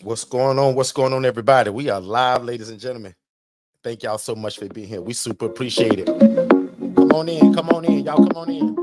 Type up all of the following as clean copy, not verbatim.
What's going on? What's going on, everybody? We are live, ladies and gentlemen. Thank y'all so much for being here. We super appreciate it. Come on in, come on in, y'all. Come on in.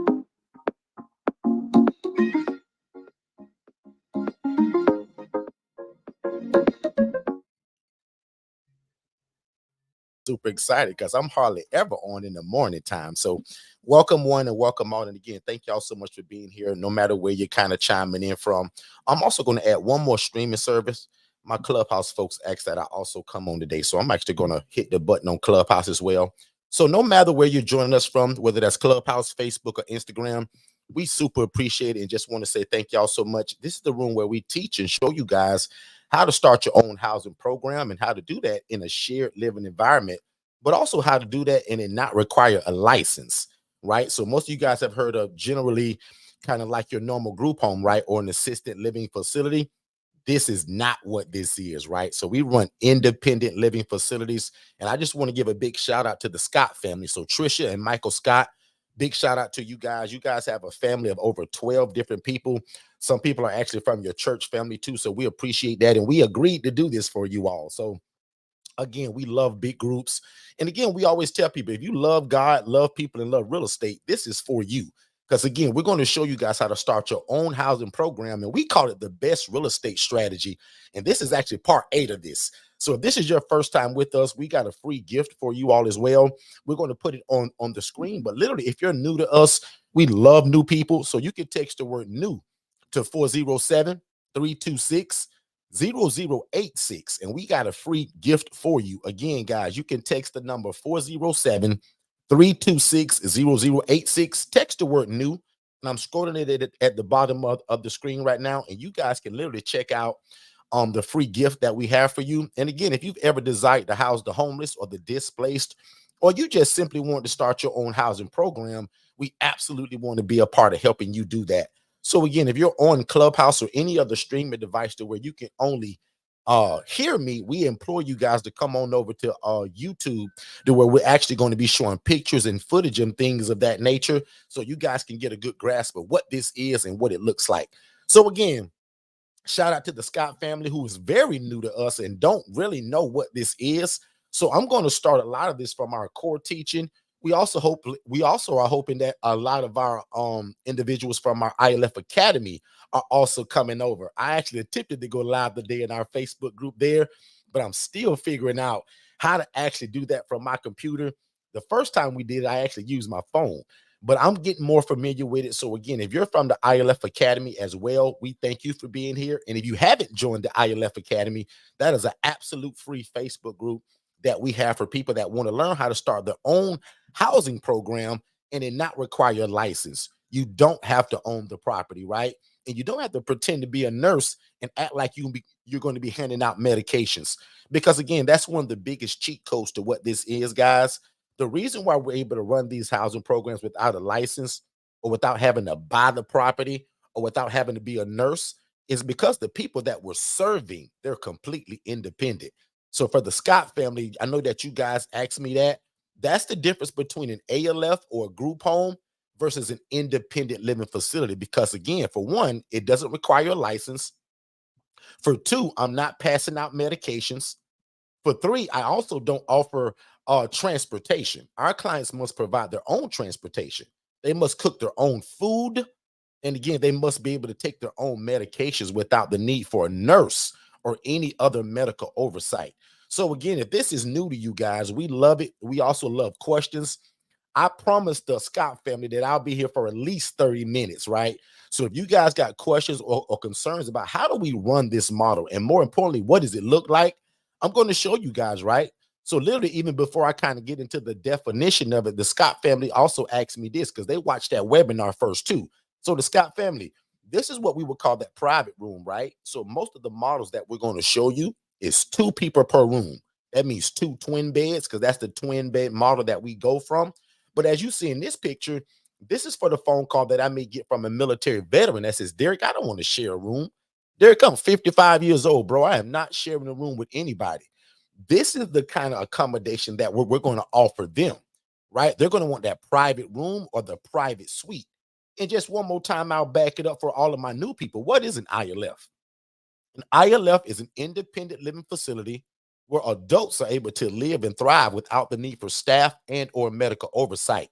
Super excited because I'm hardly ever on in the morning time. So, welcome one and welcome all. And again, thank y'all so much for being here. No matter where you're kind of chiming in from, I'm also going to add one more streaming service. My Clubhouse folks asked that I also come on today. So, I'm actually going to hit the button on Clubhouse as well. So, no matter where you're joining us from, whether that's Clubhouse, Facebook, or Instagram, we super appreciate it and just want to say thank y'all so much. This is the room where we teach and show you guys how to start your own housing program and how to do that in a shared living environment, but also how to do that and it not require a license, right? So most of you guys have heard of generally kind of like your normal group home, right? Or an assisted living facility. This is not what this is, right? So we run independent living facilities. And I just want to give a big shout out to the Scott family. So Trisha and Michael Scott, big shout out to you guys. You guys have a family of over 12 different people. Some people are actually from your church family too. So we appreciate that. And we agreed to do this for you all. So again, we love big groups. And again, we always tell people if you love God, love people, and love real estate, this is for you. Because again, we're going to show you guys how to start your own housing program. And we call it the best real estate strategy. And this is actually part 8 of this. So if this is your first time with us, we got a free gift for you all as well. We're going to put it on the screen. But literally, if you're new to us, we love new people. So you can text the word new to 407-326-0086, and we got a free gift for you. Again, guys, you can text the number 407-326-0086. Text the word new, and I'm scrolling it at the bottom of the screen right now, and you guys can literally check out the free gift that we have for you. And again, if you've ever desired to house the homeless or the displaced, or you just simply want to start your own housing program, we absolutely want to be a part of helping you do that. So again, if you're on Clubhouse or any other streaming device to where you can only hear me, we implore you guys to come on over to YouTube, to where we're actually going to be showing pictures and footage and things of that nature, so you guys can get a good grasp of what this is and what it looks like. So again, shout out to the Scott family who is very new to us and don't really know what this is. So I'm going to start a lot of this from our core teaching. We also are hoping that a lot of our individuals from our ILF Academy are also coming over. I actually attempted to go live today in our Facebook group there, but I'm still figuring out how to actually do that from my computer. The first time we did it, I actually used my phone, but I'm getting more familiar with it. So again, if you're from the ILF Academy as well, we thank you for being here. And if you haven't joined the ILF Academy, that is an absolute free Facebook group that we have for people that want to learn how to start their own housing program and it not require a license. You don't have to own the property, right? And you don't have to pretend to be a nurse and act like you're going to be handing out medications. Because again, that's one of the biggest cheat codes to what this is, guys. The reason why we're able to run these housing programs without a license or without having to buy the property or without having to be a nurse is because the people that we're serving, they're completely independent. So for the Scott family, I know that you guys asked me that. That's the difference between an ALF or a group home versus an independent living facility. Because again, for one, it doesn't require a license. For two, I'm not passing out medications. For three, I also don't offer transportation. Our clients must provide their own transportation. They must cook their own food. And again, they must be able to take their own medications without the need for a nurse or any other medical oversight. So again, if this is new to you guys, we love it. We also love questions. I promised the Scott family that I'll be here for at least 30 minutes, right? So if you guys got questions or concerns about how do we run this model, and more importantly, what does it look like, I'm going to show you guys, right? So literally, even before I kind of get into the definition of it, the Scott family also asked me this because they watched that webinar first too. So the Scott family, this is what we would call that private room, right? So most of the models that we're going to show you is 2 people per room. That means 2 twin beds because that's the twin bed model that we go from. But as you see in this picture, this is for the phone call that I may get from a military veteran that says, Derek, I don't want to share a room. Derek, I'm 55 years old, bro. I am not sharing a room with anybody. This is the kind of accommodation that we're going to offer them, right? They're going to want that private room or the private suite. And just one more time, I'll back it up for all of my new people. What is an ILF? An ILF is an independent living facility where adults are able to live and thrive without the need for staff and or medical oversight.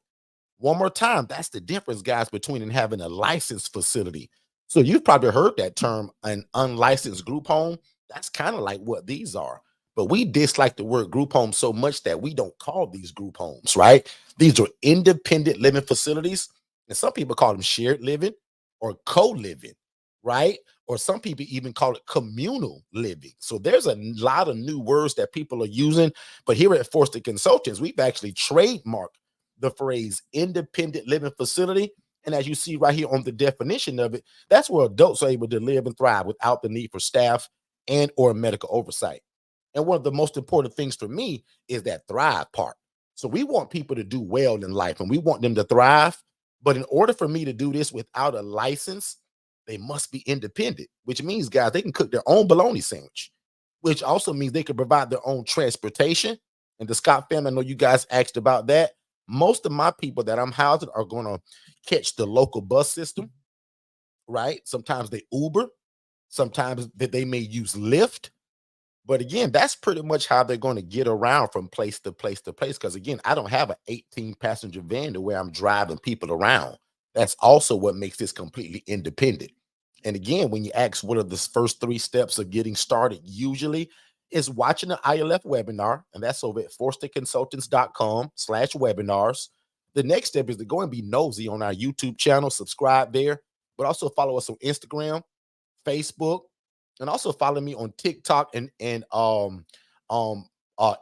One more time, that's the difference, guys, between having a licensed facility. So you've probably heard that term, an unlicensed group home. That's kind of like what these are. But we dislike the word group home so much that we don't call these group homes, right? These are independent living facilities. And some people call them shared living or co-living, right? Or some people even call it communal living. So there's a lot of new words that people are using. But here at Forster Consultants, we've actually trademarked the phrase independent living facility. And as you see right here on the definition of it, that's where adults are able to live and thrive without the need for staff and or medical oversight. And one of the most important things for me is that thrive part. So we want people to do well in life and we want them to thrive. But in order for me to do this without a license, they must be independent, which means, guys, they can cook their own bologna sandwich, which also means they can provide their own transportation. And the Scott family, I know you guys asked about that. Most of my people that I'm housing are going to catch the local bus system, right? Sometimes they Uber, sometimes that they may use Lyft. But again, that's pretty much how they're going to get around from place to place to place. Because again, I don't have an 18-passenger van to where I'm driving people around. That's also what makes this completely independent. And again, when you ask what are the first 3 steps of getting started, usually is watching the ILF webinar, and that's over at forsterconsultants.com/webinars. The next step is to go and be nosy on our YouTube channel, subscribe there, but also follow us on Instagram, Facebook, and also follow me on TikTok and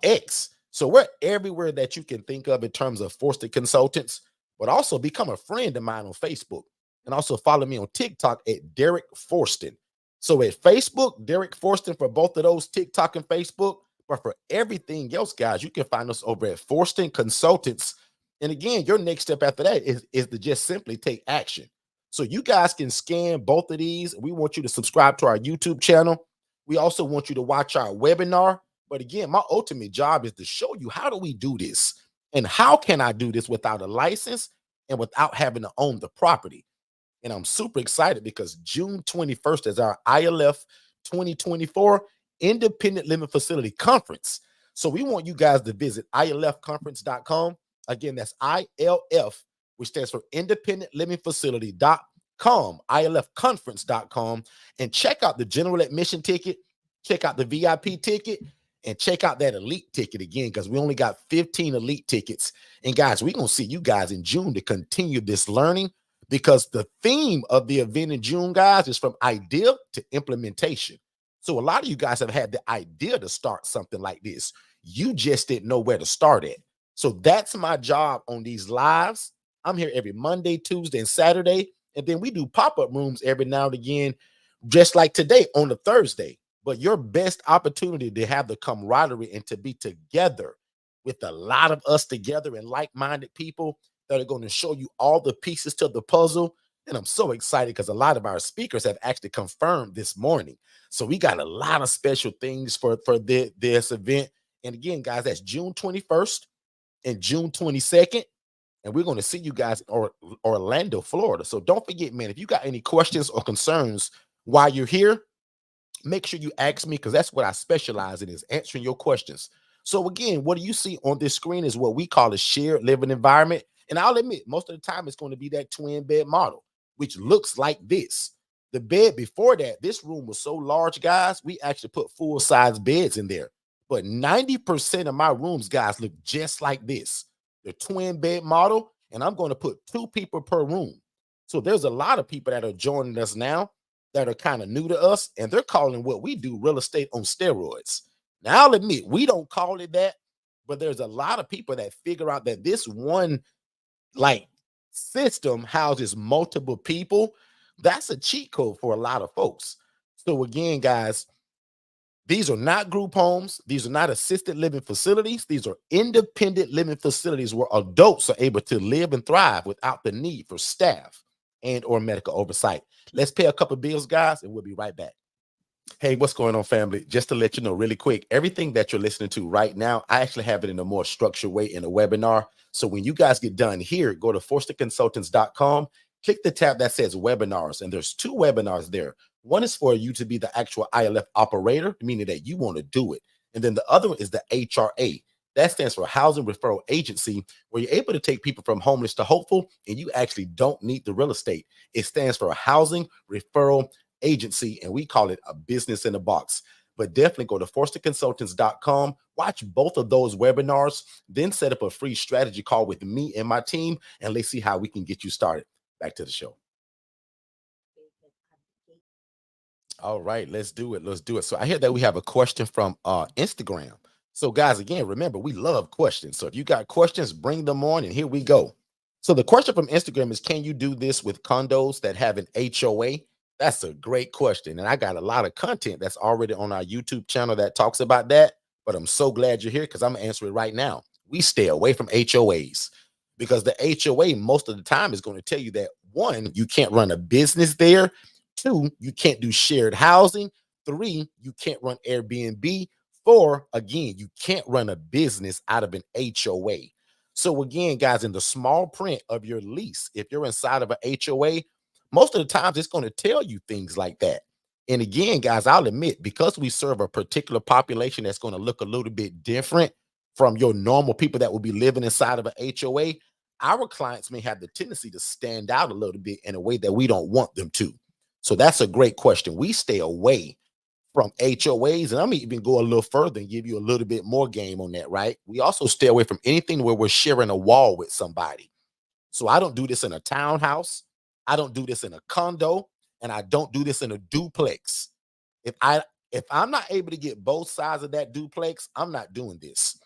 X. So we're everywhere that you can think of in terms of Forster Consultants, but also become a friend of mine on Facebook. And also follow me on TikTok at Derek Forston. So at Facebook, Derek Forston for both of those, TikTok and Facebook. But for everything else, guys, you can find us over at Forston Consultants. And again, your next step after that is to just simply take action. So you guys can scan both of these. We want you to subscribe to our YouTube channel. We also want you to watch our webinar. But again, my ultimate job is to show you how do we do this and how can I do this without a license and without having to own the property. And I'm super excited because June 21st is our ILF 2024 Independent Living Facility Conference. So we want you guys to visit ilfconference.com. Again, that's ILF, which stands for Independent Living Facility.com, ilfconference.com, and check out the general admission ticket, check out the VIP ticket, and check out that elite ticket again, because we only got 15 elite tickets. And guys, we're going to see you guys in June to continue this learning, because the theme of the event in June, guys, is from idea to implementation. So a lot of you guys have had the idea to start something like this. You just didn't know where to start at. So that's my job on these lives. I'm here every Monday, Tuesday, and Saturday. And then we do pop-up rooms every now and again, just like today on a Thursday. But your best opportunity to have the camaraderie and to be together with a lot of us together and like-minded people that are going to show you all the pieces to the puzzle. And I'm so excited because a lot of our speakers have actually confirmed this morning. So we got a lot of special things for this event. And again, guys, that's June 21st and June 22nd. And we're going to see you guys in Orlando, Florida. So don't forget, man, if you got any questions or concerns while you're here, make sure you ask me, because that's what I specialize in, is answering your questions. So again, what do you see on this screen is what we call a shared living environment. And I'll admit, most of the time it's going to be that twin bed model, which looks like this. The bed before that, this room was so large, guys, we actually put full-size beds in there. But 90% of my rooms, guys, look just like this, the twin bed model. And I'm going to put 2 people per room. So there's a lot of people that are joining us now that are kind of new to us, and they're calling what we do real estate on steroids. Now, I'll admit, we don't call it that, but there's a lot of people that figure out that this one system houses multiple people. That's a cheat code for a lot of folks. So again, guys, these are not group homes. These are not assisted living facilities. These are independent living facilities where adults are able to live and thrive without the need for staff and or medical oversight. Let's pay a couple bills, guys, and we'll be right back. Hey, what's going on, family? Just to let you know really quick, everything that you're listening to right now, I actually have it in a more structured way in a webinar. So when you guys get done here, go to forsterconsultants.com, click the tab that says webinars, and there's 2 webinars there. One is for you to be the actual ILF operator, meaning that you want to do it. And then the other one is the HRA. That stands for Housing Referral Agency, where you're able to take people from homeless to hopeful, and you actually don't need the real estate. It stands for a Housing Referral Agency, and we call it a business in a box. But definitely go to forsterconsultants.com, watch both of those webinars, then set up a free strategy call with me and my team, and let's see how we can get you started. Back to the show. All right, let's do it. Let's do it. So I hear that we have a question from Instagram. So guys, again, remember, we love questions. So if you got questions, bring them on, and here we go. So the question from Instagram is, can you do this with condos that have an HOA? That's a great question. And I got a lot of content that's already on our YouTube channel that talks about that. But I'm so glad you're here because I'm gonna answer it right now. We stay away from HOAs because the HOA most of the time is going to tell you that, one, you can't run a business there. Two, you can't do shared housing. Three, you can't run Airbnb. Four, again, you can't run a business out of an HOA. So again, guys, in the small print of your lease, if you're inside of an HOA, most of the times it's going to tell you things like that. And again, guys, I'll admit, because we serve a particular population that's going to look a little bit different from your normal people that will be living inside of an HOA, our clients may have the tendency to stand out a little bit in a way that we don't want them to. So that's a great question. We stay away from HOAs, and I'm even go a little further and give you a little bit more game on that, right? We also stay away from anything where we're sharing a wall with somebody. So I don't do this in a townhouse, I don't do this in a condo, and I don't do this in a duplex. If I if I'm not able to get both sides of that duplex, I'm not doing this.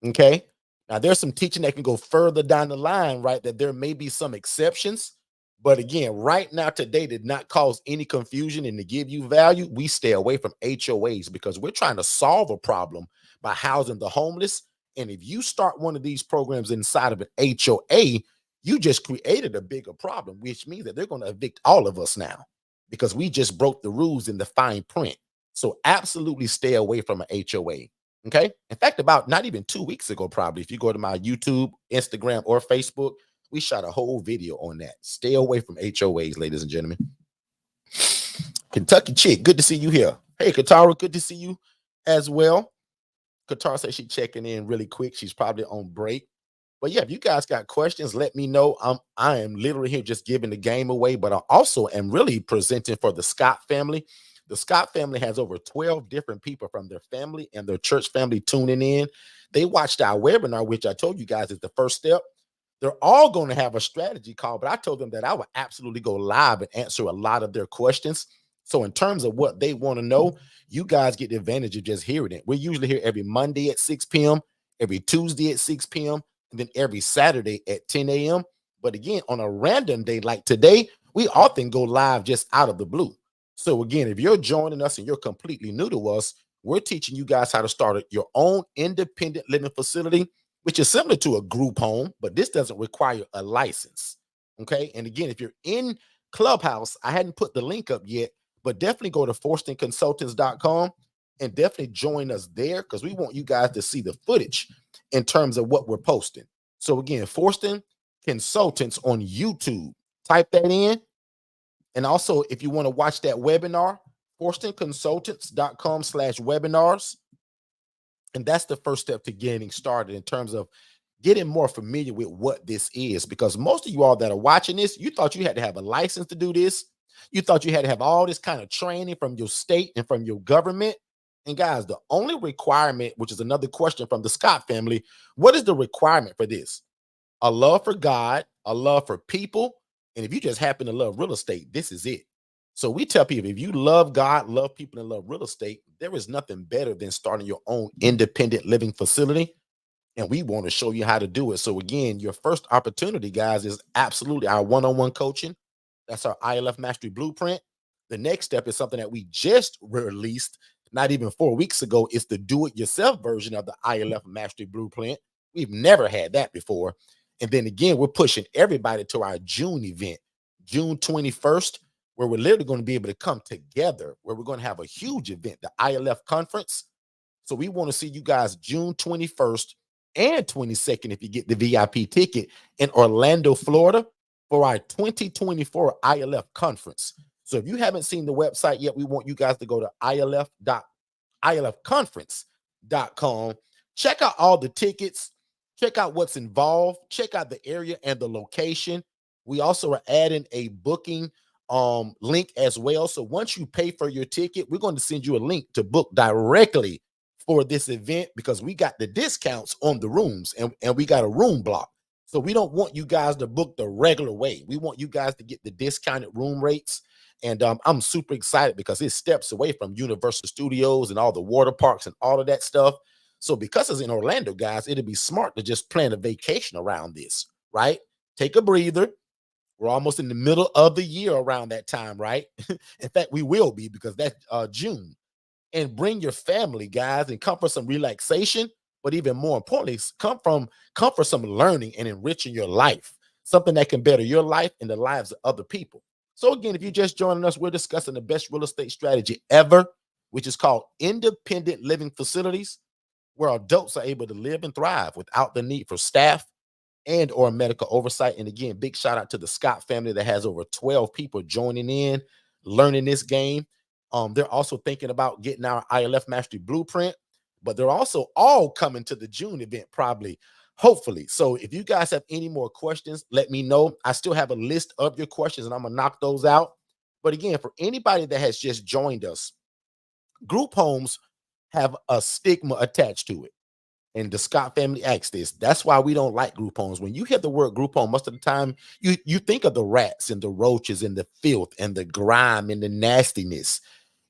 Okay. Now there's some teaching that can go further down the line, right? That there may be some exceptions. But again, right now, today did not cause any confusion, and to give you value, we stay away from HOAs because we're trying to solve a problem by housing the homeless. And if you start one of these programs inside of an HOA, you just created a bigger problem, which means that they're going to evict all of us now because we just broke the rules in the fine print. So absolutely stay away from an HOA. Okay. In fact, about not even 2 weeks ago, probably, if you go to my YouTube, Instagram, or Facebook, we shot a whole video on that. Stay away from HOAs, ladies and gentlemen. Kentucky Chick, good to see you here. Hey, Katara, good to see you as well. Katara says she's checking in really quick. She's probably on break. But yeah, if you guys got questions, let me know. I am literally here just giving the game away, but I also am really presenting for the Scott family. The Scott family has over 12 different people from their family and their church family tuning in. They watched our webinar, which I told you guys is the first step. They're all going to have a strategy call, but I told them that I would absolutely go live and answer a lot of their questions. So in terms of what they want to know, you guys get the advantage of just hearing it. We're usually here every Monday at 6 p.m., every Tuesday at 6 p.m., and then every Saturday at 10 a.m. But again, on a random day like today, we often go live just out of the blue. So again, if you're joining us and you're completely new to us, we're teaching you guys how to start your own independent living facility, which is similar to a group home, but this doesn't require a license. Okay. And again, if you're in Clubhouse, I hadn't put the link up yet, but definitely go to forsterconsultants.com and definitely join us there because we want you guys to see the footage in terms of what we're posting. So again, Forston Consultants on YouTube. Type that in. And also, if you want to watch that webinar, forstonconsultants.com/webinars. And that's the first step to getting started in terms of getting more familiar with what this is. Because most of you all that are watching this, you thought you had to have a license to do this. You thought you had to have all this kind of training from your state and from your government. And guys, the only requirement, which is another question from the Scott family, what is the requirement for this? A love for God, a love for people. And if you just happen to love real estate, this is it. So we tell people, if you love God, love people, and love real estate, there is nothing better than starting your own independent living facility. And we want to show you how to do it. So again, your first opportunity, guys, is absolutely our one-on-one coaching. That's our ILF Mastery Blueprint. The next step is something that we just released not even 4 weeks ago. It's the do-it-yourself version of the ILF Mastery Blueprint. We've never had that before. And then again, we're pushing everybody to our June event, June 21st, where we're literally going to be able to come together, where we're going to have a huge event, the ILF conference. So we want to see you guys June 21st and 22nd if you get the VIP ticket in Orlando, Florida for our 2024 ILF conference. So if you haven't seen the website yet, we want you guys to go to ilfconference.com. Check out all the tickets, check out what's involved, check out the area and the location. We also are adding a booking link as well. So once you pay for your ticket, we're going to send you a link to book directly for this event because we got the discounts on the rooms and we got a room block. So we don't want you guys to book the regular way. We want you guys to get the discounted room rates. And I'm super excited because it steps away from Universal Studios and all the water parks and all of that stuff. So because it's in Orlando, guys, it'd be smart to just plan a vacation around this, right? Take a breather. We're almost in the middle of the year around that time, right? In fact, we will be because that's June. And bring your family, guys, and come for some relaxation. But even more importantly, come for some learning and enriching your life, something that can better your life and the lives of other people. So again, if you're just joining us, we're discussing the best real estate strategy ever, which is called independent living facilities, where adults are able to live and thrive without the need for staff and or medical oversight. And again, big shout out to the Scott family that has over 12 people joining in, learning this game. They're also thinking about getting our ILF Mastery Blueprint, but they're also all coming to the June event, probably, hopefully. So if you guys have any more questions, let me know. I still have a list of your questions and I'm gonna knock those out. But again, for anybody that has just joined us, group homes have a stigma attached to it. And the Scott family asks this. That's why we don't like group homes. When you hear the word group home, most of the time you think of the rats and the roaches and the filth and the grime and the nastiness.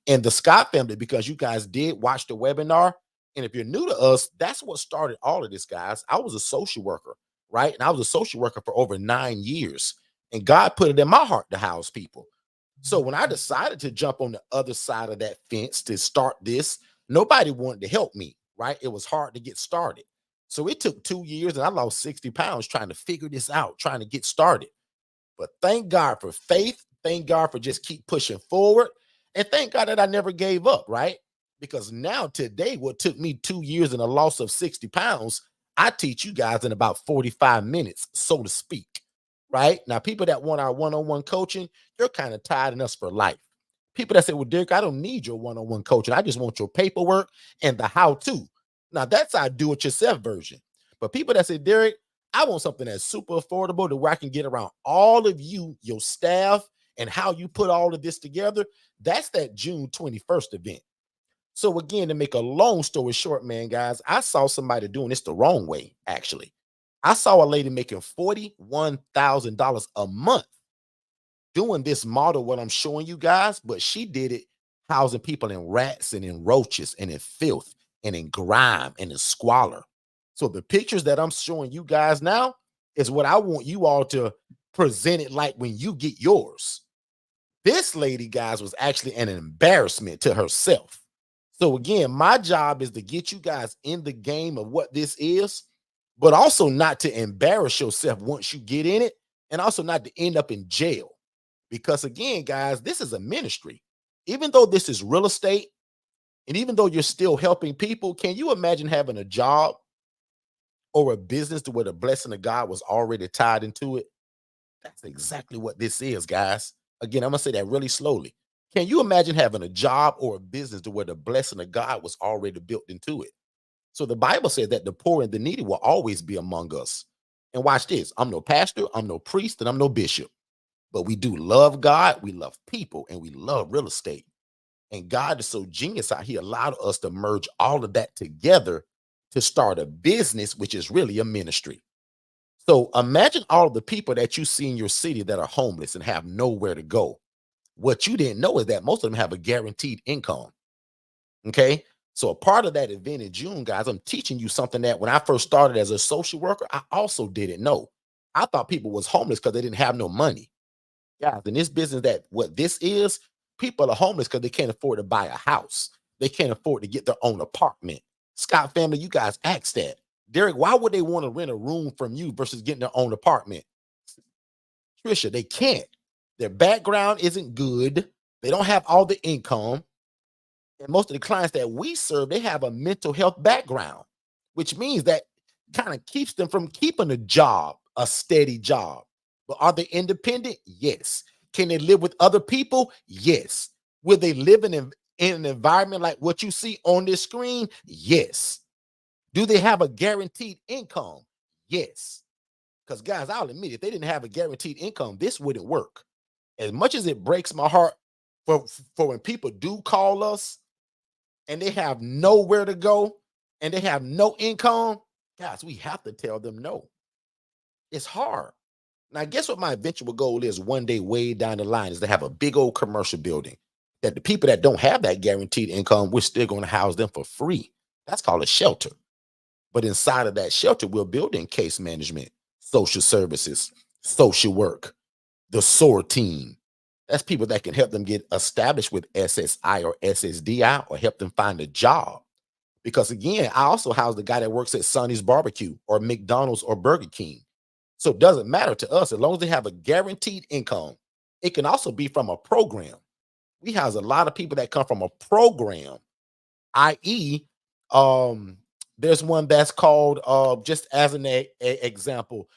And the Scott family, because you guys did watch the webinar, and if you're new to us, that's what started all of this, guys. I was a social worker, right? And I was a social worker for over 9 years. And God put it in my heart to house people. So when I decided to jump on the other side of that fence to start this, nobody wanted to help me, right? It was hard to get started. So it took 2 years and I lost 60 pounds trying to figure this out, trying to get started. But thank God for faith. Thank God for just keep pushing forward. And thank God that I never gave up, right? Because now today, what took me 2 years and a loss of 60 pounds, I teach you guys in about 45 minutes, so to speak, right? Now, people that want our one-on-one coaching, you're kind of tied in us for life. People that say, well, Derek, I don't need your one-on-one coaching. I just want your paperwork and the how-to. Now, that's our do-it-yourself version. But people that say, Derek, I want something that's super affordable to where I can get around all of you, your staff, and how you put all of this together. That's that June 21st event. So again, to make a long story short, man, guys, I saw somebody doing this the wrong way, actually. I saw a lady making $41,000 a month doing this model, what I'm showing you guys, but she did it housing people in rats and in roaches and in filth and in grime and in squalor. So the pictures that I'm showing you guys now is what I want you all to present it like when you get yours. This lady, guys, was actually an embarrassment to herself. So again, my job is to get you guys in the game of what this is, but also not to embarrass yourself once you get in it, and also not to end up in jail. Because again, guys, this is a ministry. Even though this is real estate, and even though you're still helping people, can you imagine having a job or a business to where the blessing of God was already tied into it? That's exactly what this is, guys. Again, I'm gonna say that really slowly. Can you imagine having a job or a business to where the blessing of God was already built into it? So the Bible said that the poor and the needy will always be among us. And watch this. I'm no pastor, I'm no priest, and I'm no bishop. But we do love God, we love people, and we love real estate. And God is so genius how he allowed us to merge all of that together to start a business, which is really a ministry. So imagine all of the people that you see in your city that are homeless and have nowhere to go. What you didn't know is that most of them have a guaranteed income. Okay. So a part of that event in June, guys, I'm teaching you something that when I first started as a social worker, I also didn't know. I thought people was homeless because they didn't have no money. Guys, in this business, that what this is, people are homeless because they can't afford to buy a house. They can't afford to get their own apartment. Scott family, you guys asked that. Derek, why would they want to rent a room from you versus getting their own apartment? Trisha, they can't. Their background isn't good. They don't have all the income. And most of the clients that we serve, they have a mental health background, which means that kind of keeps them from keeping a job, a steady job. But are they independent? Yes. Can they live with other people? Yes. Will they live in an environment like what you see on this screen? Yes. Do they have a guaranteed income? Yes. Because guys, I'll admit, if they didn't have a guaranteed income, this wouldn't work. As much as it breaks my heart for, for when people do call us and they have nowhere to go and they have no income, guys, we have to tell them no. It's hard. Now, guess what my eventual goal is one day way down the line is to have a big old commercial building that the people that don't have that guaranteed income, we're still going to house them for free. That's called a shelter. But inside of that shelter, we're building case management, social services, social work, the SOAR team. That's people that can help them get established with SSI or SSDI or help them find a job. Because again, I also house the guy that works at Sonny's Barbecue or McDonald's or Burger King. So it doesn't matter to us as long as they have a guaranteed income. It can also be from a program. We house a lot of people that come from a program, i.e., there's one that's called just as an example,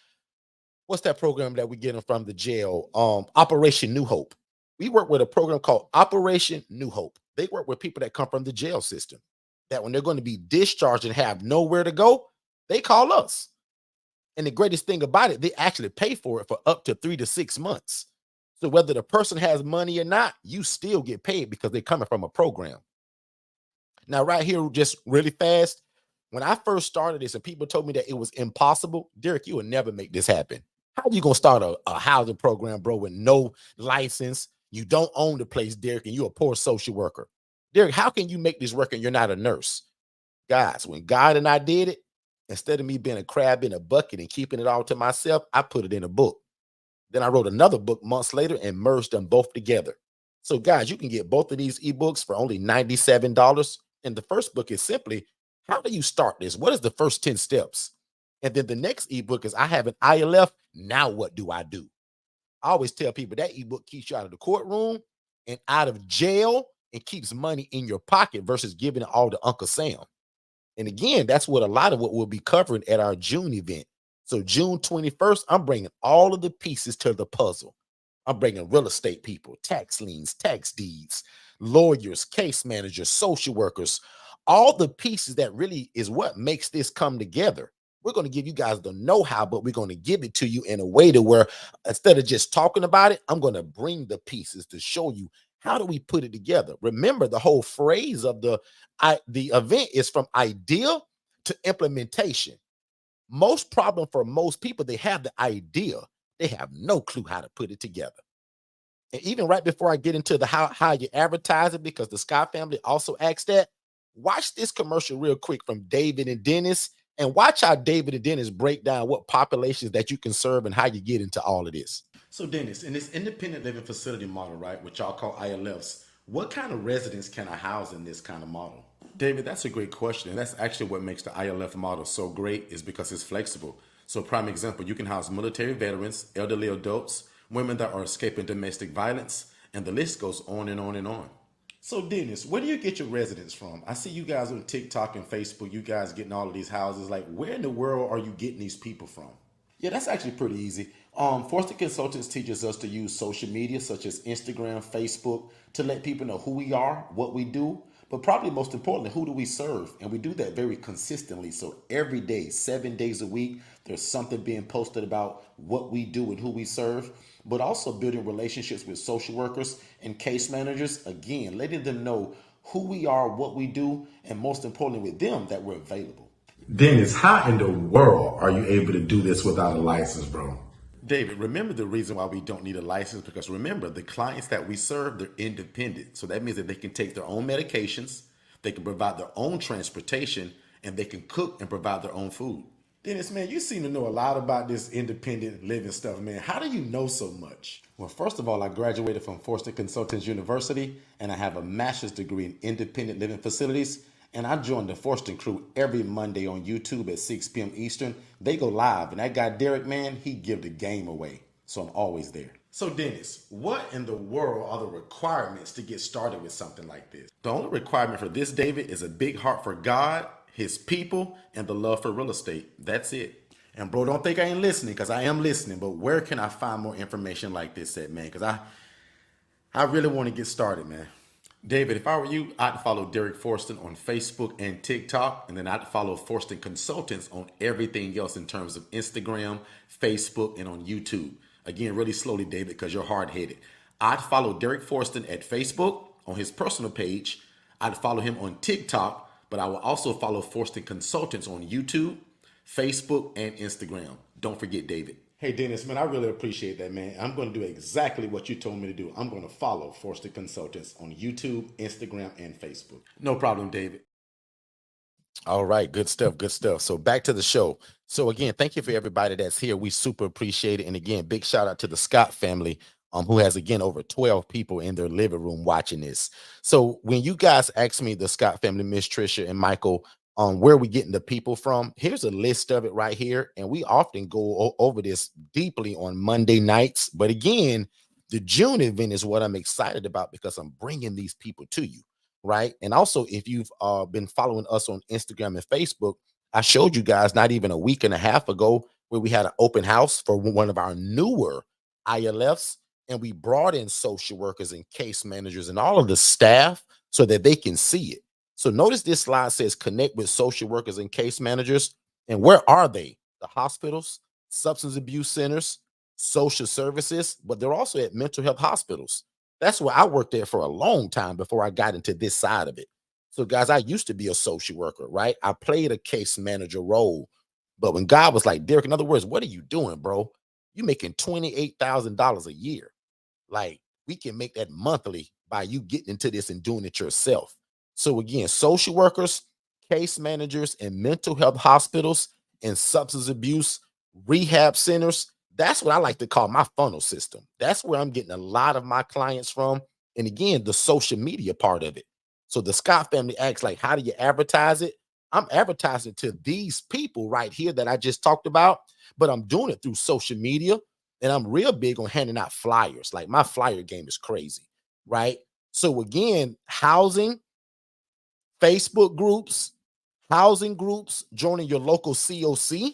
what's that program that we get them from the jail? Operation New Hope. We work with a program called Operation New Hope. They work with people that come from the jail system that when they're going to be discharged and have nowhere to go, they call us. And the greatest thing about it, they actually pay for it for up to 3 to 6 months. So whether the person has money or not, you still get paid because they're coming from a program. Now, right here, just really fast, when I first started this and people told me that it was impossible, Derek, you will never make this happen. How are you going to start a housing program, bro, with no license? You don't own the place, Derek, and you're a poor social worker. Derek, how can you make this work and you're not a nurse? Guys, when God and I did it, instead of me being a crab in a bucket and keeping it all to myself, I put it in a book. Then I wrote another book months later and merged them both together. So, guys, you can get both of these ebooks for only $97. And the first book is simply, how do you start this? What is the first 10 steps? And then the next ebook is, I have an ILF. Now, what do I do? I always tell people that ebook keeps you out of the courtroom and out of jail and keeps money in your pocket versus giving it all to Uncle Sam. And again, that's what a lot of what we'll be covering at our June event. So June 21st, I'm bringing all of the pieces to the puzzle. I'm bringing real estate people, tax liens, tax deeds, lawyers, case managers, social workers, all the pieces that really is what makes this come together. We're going to give you guys the know-how, but we're going to give it to you in a way to where instead of just talking about it, I'm going to bring the pieces to show you how do we put it together. Remember, the whole phrase of the event is from idea to implementation. Most problem for most people, they have the idea, they have no clue how to put it together. And even right before I get into the how you advertise it, because the Scott family also asked that, watch this commercial real quick from David and Dennis, and watch how David and Dennis break down what populations that you can serve and how you get into all of this. So, Dennis, in this independent living facility model, right, which y'all call ILFs, what kind of residents can I house in this kind of model? David, that's a great question. And that's actually what makes the ILF model so great is because it's flexible. So prime example, you can house military veterans, elderly adults, women that are escaping domestic violence, and the list goes on and on and on. So Dennis, where do you get your residents from? I see you guys on TikTok and Facebook, you guys getting all of these houses. Like, where in the world are you getting these people from? Yeah, that's actually pretty easy. Forster Consultants teaches us to use social media such as Instagram, Facebook to let people know who we are, what we do, but probably most importantly, who do we serve? And we do that very consistently. So every day, 7 days a week, there's something being posted about what we do and who we serve, but also building relationships with social workers and case managers. Again, letting them know who we are, what we do, and most importantly with them that we're available. Dennis, how in the world are you able to do this without a license, bro? David, remember the reason why we don't need a license, because remember the clients that we serve, they're independent. So that means that they can take their own medications, they can provide their own transportation, and they can cook and provide their own food. Dennis, man, you seem to know a lot about this independent living stuff, man. How do you know so much? Well, first of all, I graduated from Forster Consultants University, and I have a master's degree in independent living facilities. And I join the Forster crew every Monday on YouTube at 6 p.m. Eastern. They go live, and that guy Derek, man, he give the game away. So I'm always there. So Dennis, what in the world are the requirements to get started with something like this? The only requirement for this, David, is a big heart for God, his people, and the love for real estate. That's it. And bro, don't think I ain't listening, because I am listening. But where can I find more information like this at, man? Because I really want to get started, man. David, if I were you, I'd follow Derek Forston on Facebook and TikTok, and then I'd follow Forston Consultants on everything else in terms of Instagram, Facebook, and on YouTube. Again, really slowly, David, because you're hard headed. I'd follow Derek Forston at Facebook on his personal page. I'd follow him on TikTok, but I will also follow Forston Consultants on YouTube, Facebook, and Instagram. Don't forget, David. Hey, Dennis, man, I really appreciate that, man. I'm going to do exactly what you told me to do. I'm going to follow Forston Consultants on YouTube, Instagram, and Facebook. No problem, David. All right, good stuff, good stuff. So back to the show. So again, thank you for everybody that's here. We super appreciate it. And again, big shout out to the Scott family, who has again over 12 people in their living room watching this. So when you guys ask me, the Scott family, Miss Trisha and Michael, where we getting the people from, here's a list of it right here. And we often go over this deeply on Monday nights. But again, the June event is what I'm excited about because I'm bringing these people to you. Right. And also, if you've been following us on Instagram and Facebook, I showed you guys not even a week and a half ago where we had an open house for one of our newer ILFs. And we brought in social workers and case managers and all of the staff so that they can see it. So notice this slide says connect with social workers and case managers. And where are they? The hospitals, substance abuse centers, social services, but they're also at mental health hospitals. That's where I worked there for a long time before I got into this side of it. So, guys, I used to be a social worker, right? I played a case manager role. But when God was like, Derek, in other words, what are you doing, bro? You making $28,000 a year. Like, we can make that monthly by you getting into this and doing it yourself. So again, social workers, case managers, and mental health hospitals and substance abuse rehab centers. That's what I like to call my funnel system. That's where I'm getting a lot of my clients from. And again, the social media part of it. So the Scott family asks, like, how do you advertise it? I'm advertising to these people right here that I just talked about, but I'm doing it through social media. And I'm real big on handing out flyers. Like, my flyer game is crazy, right? So again, housing, Facebook groups, housing groups, joining your local COC,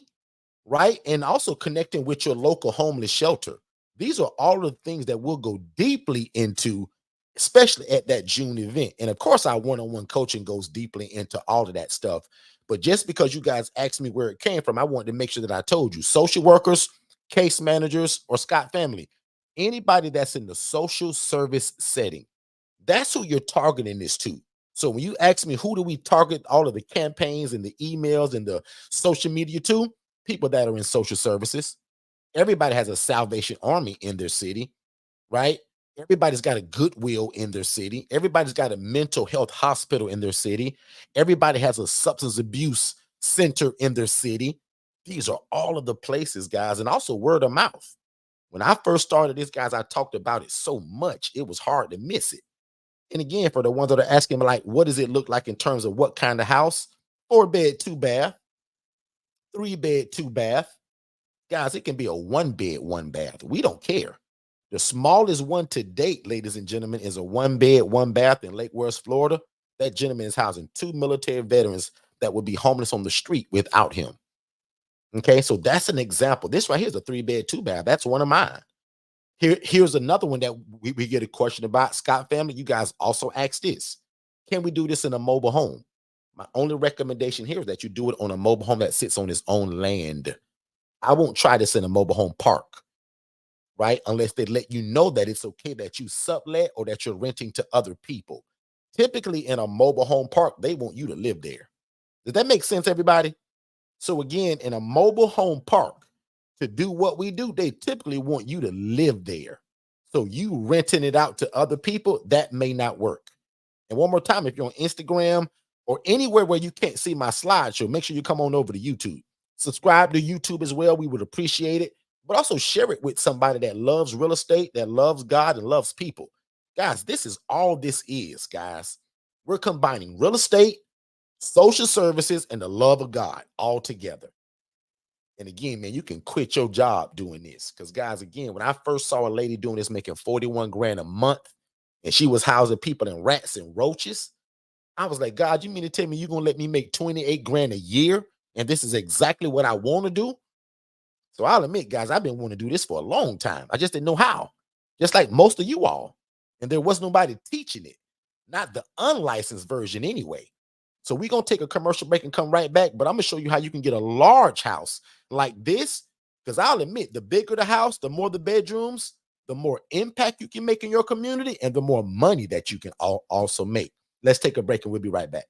right? And also connecting with your local homeless shelter. These are all the things that we'll go deeply into, especially at that June event. And of course, our one-on-one coaching goes deeply into all of that stuff. But just because you guys asked me where it came from, I wanted to make sure that I told you. Social workers, case managers, or Scott family, anybody that's in the social service setting, that's who you're targeting this to. So when you ask me who do we target all of the campaigns and the emails and the social media to, people that are in social services. Everybody has a Salvation Army in their city, right? Everybody's got a Goodwill in their city. Everybody's got a mental health hospital in their city. Everybody has a substance abuse center in their city. These are all of the places, guys, and also word of mouth. When I first started this, guys, I talked about it so much, it was hard to miss it. And again, for the ones that are asking me, like, what does it look like in terms of what kind of house? 4 bed, 2 bath, 3 bed, 2 bath. Guys, it can be a 1 bed, 1 bath. We don't care. The smallest one to date, ladies and gentlemen, is a 1 bed, 1 bath in Lake Worth, Florida. That gentleman is housing 2 military veterans that would be homeless on the street without him. Okay, so that's an example. This right here is a 3 bed, 2 bath. That's one of mine. Here's another one that we get a question about. Scott family, you guys also ask this. Can we do this in a mobile home? My only recommendation here is that you do it on a mobile home that sits on its own land. I won't try this in a mobile home park, right? Unless they let you know that it's okay that you sublet or that you're renting to other people. Typically in a mobile home park, they want you to live there. Does that make sense, everybody? So again, in a mobile home park, to do what we do, they typically want you to live there. So you renting it out to other people, that may not work. And one more time, if you're on Instagram or anywhere where you can't see my slideshow, make sure you come on over to YouTube. Subscribe to YouTube as well. We would appreciate it. But also share it with somebody that loves real estate, that loves God, and loves people. Guys, this is all this is, guys. We're combining real estate, social services, and the love of God all together. And again, man, you can quit your job doing this. Because, guys, again, when I first saw a lady doing this, making 41 grand a month, and she was housing people in rats and roaches, I was like, God, you mean to tell me you're going to let me make 28 grand a year? And this is exactly what I want to do? So I'll admit, guys, I've been wanting to do this for a long time. I just didn't know how. Just like most of you all. and there was nobody teaching it, not the unlicensed version anyway. So we're going to take a commercial break and come right back, but I'm going to show you how you can get a large house like this, because I'll admit, the bigger the house, the more the bedrooms, the more impact you can make in your community, and the more money that you can also make. Let's take a break and we'll be right back.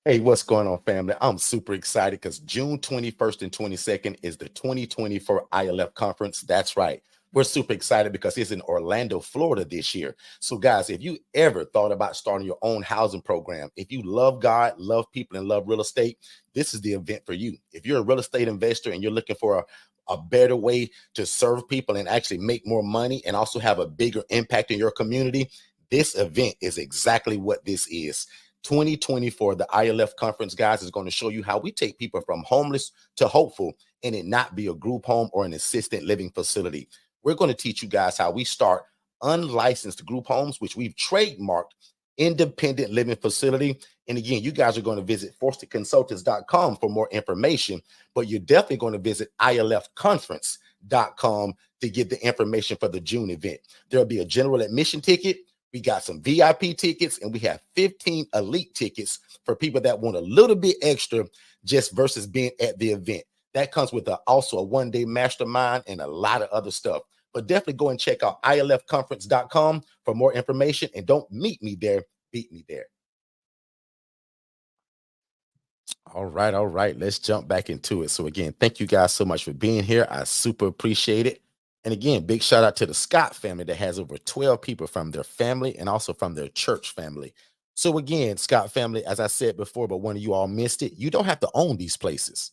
Hey, what's going on, family? I'm super excited because June 21st and 22nd is the 2024 ILF conference. That's right. We're super excited because it's in Orlando, Florida this year. So, guys, if you ever thought about starting your own housing program, if you love God, love people, and love real estate, this is the event for you. If you're a real estate investor and you're looking for a better way to serve people and actually make more money and also have a bigger impact in your community, this event is exactly what this is. 2024, the ILF conference, guys, is going to show you how we take people from homeless to hopeful and it not be a group home or an assisted living facility. We're going to teach you guys how we start unlicensed group homes, which we've trademarked independent living facility. And again, you guys are going to visit forsterconsultants.com for more information, but you're definitely going to visit ilfconference.com to get the information for the June event. There'll be a general admission ticket. We got some VIP tickets, and we have 15 elite tickets for people that want a little bit extra just versus being at the event. That comes with also a one-day mastermind and a lot of other stuff. But definitely go and check out ilfconference.com for more information. And don't meet me there, beat me there. All right, all right. Let's jump back into it. So again, thank you guys so much for being here. I super appreciate it. And again, big shout out to the Scott family that has over 12 people from their family and also from their church family. So again, Scott family, as I said before, but one of you all missed it, you don't have to own these places.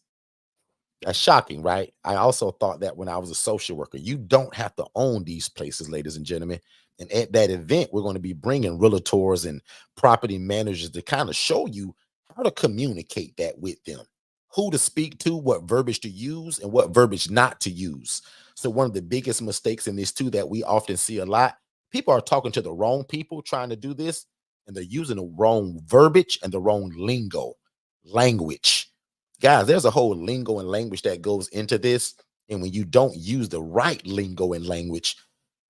That's shocking, right? I also thought that when I was a social worker. You don't have to own these places, ladies and gentlemen. And at that event, we're going to be bringing realtors and property managers to kind of show you how to communicate that with them, who to speak to, what verbiage to use, and what verbiage not to use. So one of the biggest mistakes in this too that we often see a lot, people are talking to the wrong people trying to do this, and they're using the wrong verbiage and the wrong language. Guys, there's a whole lingo and language that goes into this. And when you don't use the right lingo and language,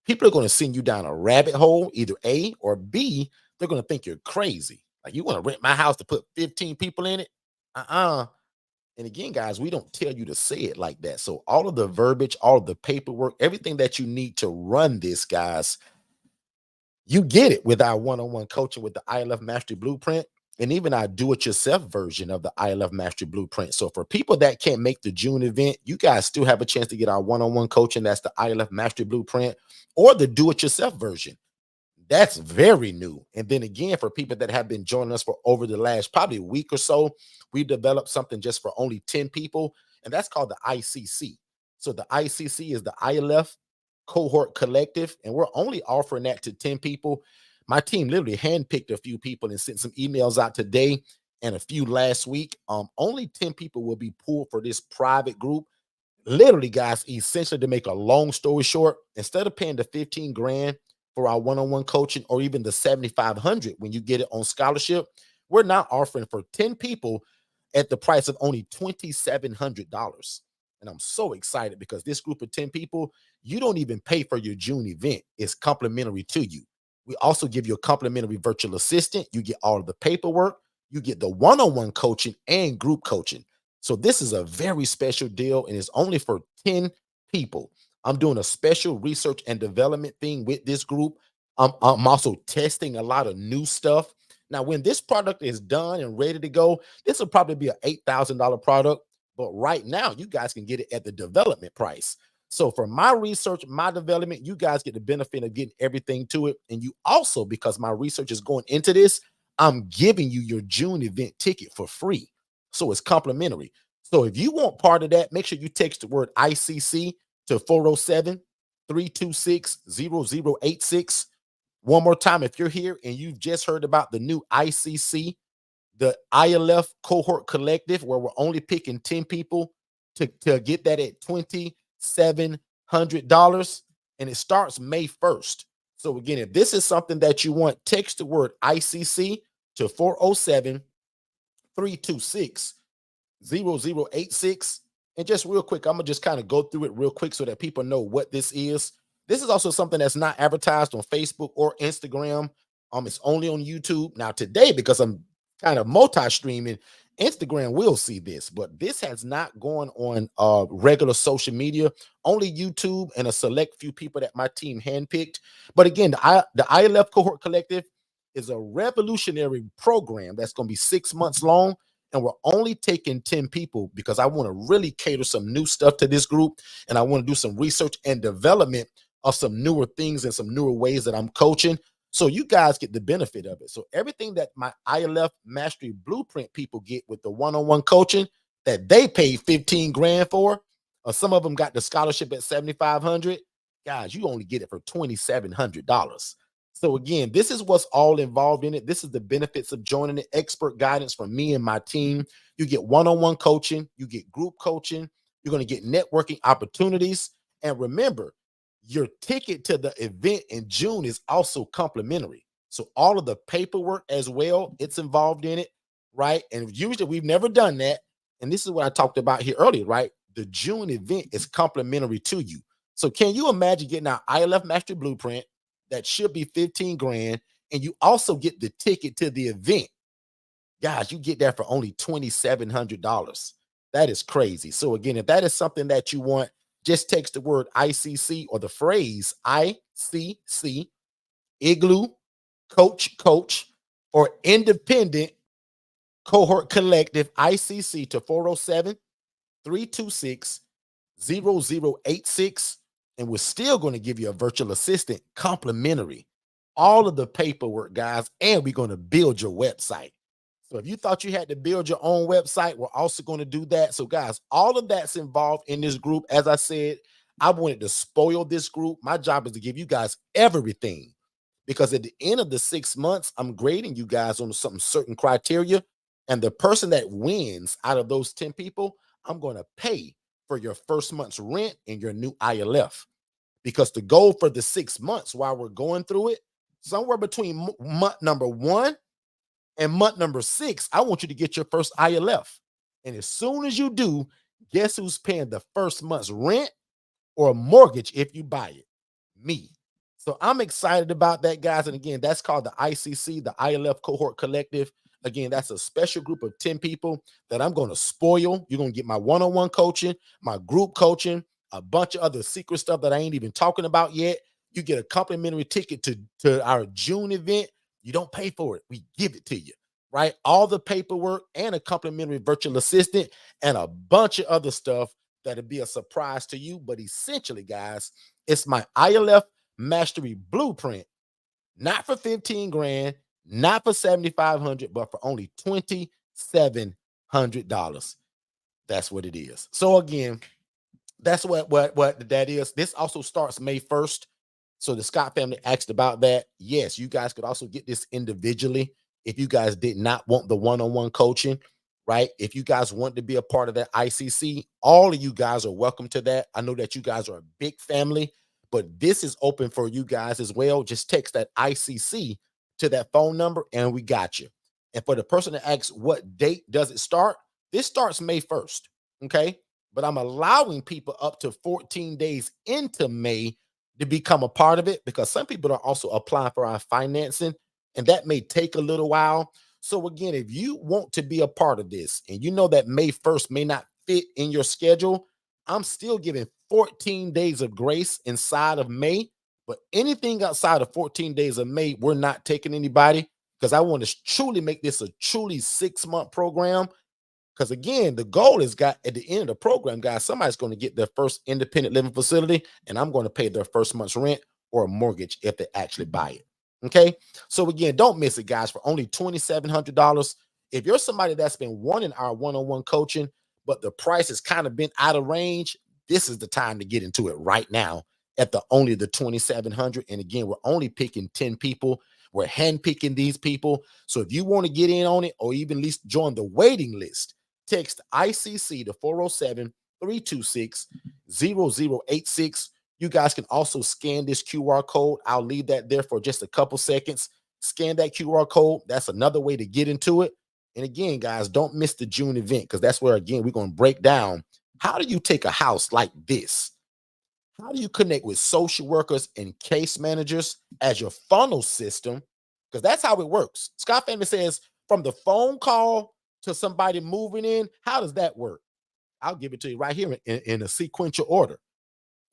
people are going to send you down a rabbit hole, either A or B. They're going to think you're crazy. Like, you want to rent my house to put 15 people in it? And again, guys, we don't tell you to say it like that. So all of the verbiage, all of the paperwork, everything that you need to run this, guys, you get it with our one-on-one coaching with the ILF Mastery Blueprint and even our do-it-yourself version of the ILF Mastery Blueprint. So for people that can't make the June event, you guys still have a chance to get our one-on-one coaching. That's the ILF Mastery Blueprint or the do-it-yourself version. That's very new. And then again, for people that have been joining us for over the last probably week or so, we developed something just for only 10 people, and that's called the ICC. So the ICC is the ILF Cohort Collective, and we're only offering that to 10 people. My team literally handpicked a few people and sent some emails out today and a few last week. Only 10 people will be pulled for this private group. Literally, guys, essentially, to make a long story short, instead of paying the 15 grand for our one-on-one coaching or even the 7,500 when you get it on scholarship, we're now offering for 10 people at the price of only $2,700. And I'm so excited because this group of 10 people, you don't even pay for your June event. It's complimentary to you. We also give you a complimentary virtual assistant. You get all of the paperwork. You get the one-on-one coaching and group coaching. So this is a very special deal, and it's only for 10 people. I'm doing a special research and development thing with this group. I'm also testing a lot of new stuff. Now, when this product is done and ready to go, this will probably be an $8,000 product. But right now, you guys can get it at the development price. So for my research, my development, you guys get the benefit of getting everything to it. And you also, because my research is going into this, I'm giving you your June event ticket for free. So it's complimentary. So if you want part of that, make sure you text the word ICC to 407-326-0086. One more time, if you're here and you've just heard about the new ICC, the ILF Cohort Collective, where we're only picking 10 people to get that at $2,700, and it starts May 1st. So again, if this is something that you want, text the word ICC to 407-326-0086. And just real quick, I'm gonna just kind of go through it real quick so that people know what this is. This is also something that's not advertised on Facebook or Instagram. It's only on YouTube. Now, today, because I'm kind of multi-streaming, Instagram will see this, but this has not gone on regular social media, only YouTube and a select few people that my team handpicked. But again, the ILF Cohort Collective is a revolutionary program that's going to be 6 months long. And we're only taking 10 people because I want to really cater some new stuff to this group. And I want to do some research and development of some newer things and some newer ways that I'm coaching. So you guys get the benefit of it. So everything that my ILF Mastery Blueprint people get with the one-on-one coaching that they paid 15 grand for, or some of them got the scholarship at 7,500, guys, you only get it for $2,700. So again, this is what's all involved in it. This is the benefits of joining it. Expert guidance from me and my team. You get one-on-one coaching. You get group coaching. You're going to get networking opportunities. And remember, your ticket to the event in June is also complimentary. So all of the paperwork as well, it's involved in it, right? And usually we've never done that. And this is what I talked about here earlier, right? The June event is complimentary to you. So can you imagine getting our ILF Mastery Blueprint that should be 15 grand, and you also get the ticket to the event? Guys, you get that for only $2,700. That is crazy. So again, if that is something that you want, just text the word ICC or the phrase ICC, Igloo, Coach, or Independent Cohort Collective, ICC, to 407-326-0086. And we're still going to give you a virtual assistant complimentary. All of the paperwork, guys, and we're going to build your website. So if you thought you had to build your own website, we're also going to do that. So guys, all of that's involved in this group. As I said, I wanted to spoil this group. My job is to give you guys everything, because at the end of the 6 months, I'm grading you guys on some certain criteria. And the person that wins out of those 10 people, I'm going to pay for your first month's rent and your new ILF. Because the goal for the 6 months while we're going through it, somewhere between month number 1 and month number 6, I want you to get your first ILF. And as soon as you do, guess who's paying the first month's rent or mortgage if you buy it? Me. So I'm excited about that, guys. And again, that's called the ICC, the ILF Cohort Collective. Again, that's a special group of 10 people that I'm going to spoil. You're going to get my one-on-one coaching, my group coaching, a bunch of other secret stuff that I ain't even talking about yet. You get a complimentary ticket to our June event. You don't pay for it. We give it to you, right? All the paperwork and a complimentary virtual assistant and a bunch of other stuff that'll be a surprise to you. But essentially, guys, it's my ILF Mastery Blueprint, not for 15 grand, not for 7,500, but for only $2,700. That's what it is. So again, that's what that is. This also starts May 1st. So the Scott family asked about that. Yes, you guys could also get this individually if you guys did not want the one-on-one coaching, right? If you guys want to be a part of that ICC, all of you guys are welcome to that. I know that you guys are a big family, but this is open for you guys as well. Just text that ICC to that phone number and we got you. And for the person that asks what date does it start, this starts May 1st, okay? But I'm allowing people up to 14 days into May to become a part of it, because some people are also applying for our financing, and that may take a little while. So again, if you want to be a part of this and you know that May 1st may not fit in your schedule, I'm still giving 14 days of grace inside of May. But anything outside of 14 days of May, we're not taking anybody, because I want to truly make this a truly 6-month program. Because again, the goal is, got at the end of the program, guys, somebody's going to get their first independent living facility, and I'm going to pay their first month's rent or a mortgage if they actually buy it. Okay. So again, don't miss it, guys, for only $2,700. If you're somebody that's been wanting our one-on-one coaching, but the price has kind of been out of range, this is the time to get into it right now at only the $2,700. And again, we're only picking 10 people. We're handpicking these people. So if you want to get in on it, or even at least join the waiting list, text ICC to 407-326-0086. You guys can also scan this QR code. I'll leave that there for just a couple seconds. Scan that QR code. That's another way to get into it. And again, guys, don't miss the June event, because that's where, again, we're going to break down, how do you take a house like this? How do you connect with social workers and case managers as your funnel system? Because that's how it works. Scott Family says from the phone call to somebody moving in, how does that work? I'll give it to you right here in a sequential order.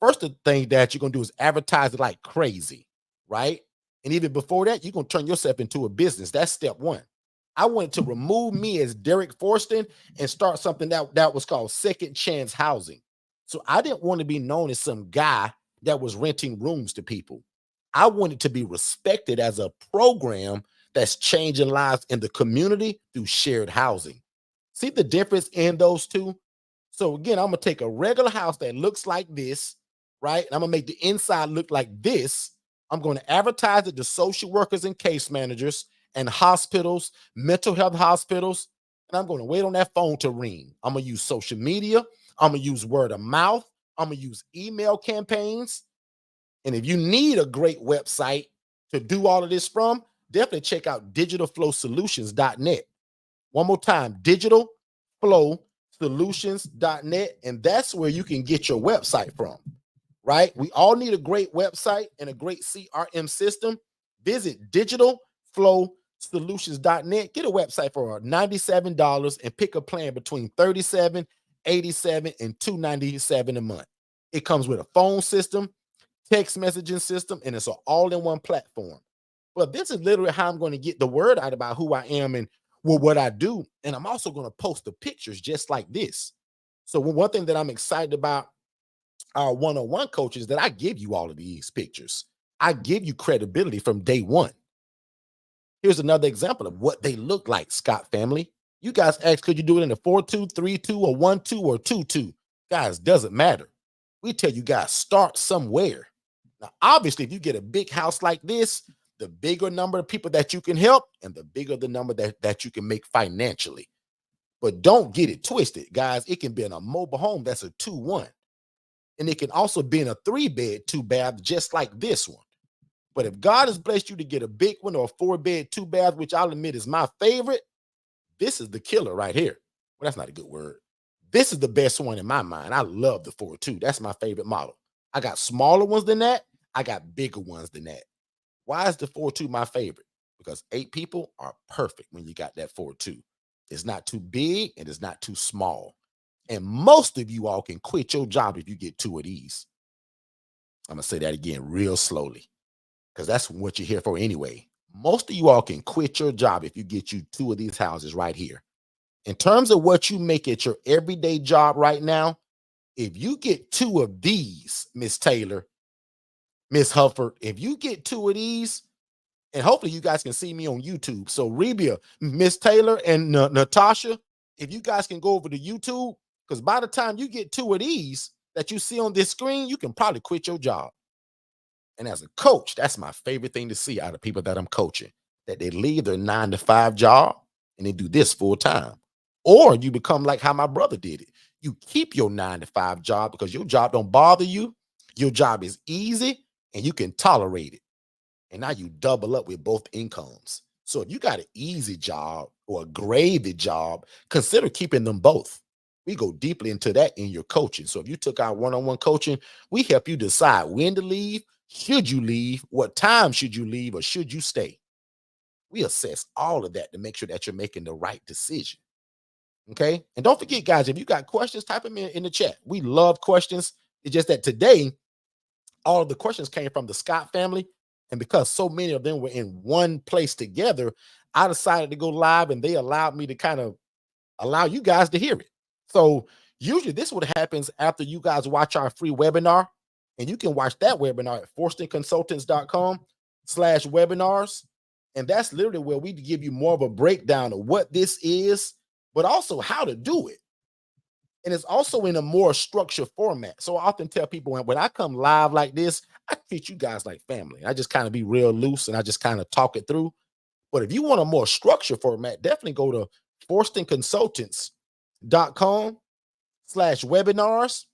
First, the thing that you're gonna do is advertise it like crazy, right? And even before that, you're gonna turn yourself into a business. That's step one. I wanted to remove me as Derek Forston and start something that was called second chance housing. So I didn't want to be known as some guy that was renting rooms to people. I wanted to be respected as a program that's changing lives in the community through shared housing. See the difference in those two? So again, I'm gonna take a regular house that looks like this, right? And I'm gonna make the inside look like this. I'm going to advertise it to social workers and case managers and hospitals, mental health hospitals, and I'm going to wait on that phone to ring. I'm gonna use social media. I'm gonna use word of mouth. I'm gonna use email campaigns. And if you need a great website to do all of this from, definitely check out digitalflowsolutions.net. One more time, digitalflowsolutions.net. And that's where you can get your website from, right? We all need a great website and a great CRM system. Visit digitalflowsolutions.net. Get a website for $97 and pick a plan between $37, $87, and $297 a month. It comes with a phone system, text messaging system, and it's an all-in-one platform. But this is literally how I'm going to get the word out about who I am and what I do. And I'm also going to post the pictures just like this. So one thing that I'm excited about our one-on-one coaches that I give you all of these pictures. I give you credibility from day one. Here's another example of what they look like, Scott family. You guys asked, could you do it in a 4-2, 3-2, or 1-2, or 2-2? Guys, doesn't matter. We tell you guys, start somewhere. Now, obviously, if you get a big house like this, the bigger number of people that you can help and the bigger the number that you can make financially. But don't get it twisted, guys. It can be in a mobile home that's a 2-1. And it can also be in a 3-bed, 2-bath, just like this one. But if God has blessed you to get a big one or a 4-bed, 2-bath, which I'll admit is my favorite, this is the killer right here. Well, that's not a good word. This is the best one in my mind. I love the 4-2. That's my favorite model. I got smaller ones than that. I got bigger ones than that. Why is the 4-2 my favorite? Because 8 people are perfect when you got that 4-2. It's not too big and it's not too small. And most of you all can quit your job if you get 2 of these. I'm going to say that again real slowly because that's what you're here for anyway. Most of you all can quit your job if you get you 2 of these houses right here. In terms of what you make at your everyday job right now, if you get 2 of these, Miss Taylor, Miss Hufford, if you get 2 of these, and hopefully you guys can see me on YouTube. So Rebia, Miss Taylor, and Natasha, if you guys can go over to YouTube, because by the time you get 2 of these that you see on this screen, you can probably quit your job. And as a coach, that's my favorite thing to see out of people that I'm coaching, that they leave their 9-to-5 job and they do this full time. Or you become like how my brother did it. You keep your 9-to-5 job because your job don't bother you. Your job is easy and you can tolerate it. And now you double up with both incomes. So if you got an easy job or a gravy job, consider keeping them both. We go deeply into that in your coaching. So if you took our one-on-one coaching, we help you decide when to leave, should you leave, what time should you leave, or should you stay. We assess all of that to make sure that you're making the right decision. Okay. And don't forget, guys, if you got questions, type them in the chat. We love questions. It's just that today, all of the questions came from the Scott family. And because so many of them were in one place together, I decided to go live and they allowed me to kind of allow you guys to hear it. So usually this what happens after you guys watch our free webinar. And you can watch that webinar at forstonconsultants.com/webinars. And that's literally where we give you more of a breakdown of what this is, but also how to do it. And it's also in a more structured format. So I often tell people when I come live like this, I treat you guys like family. I just kind of be real loose and I just kind of talk it through. But if you want a more structured format, definitely go to forstonconsultants.com/webinars.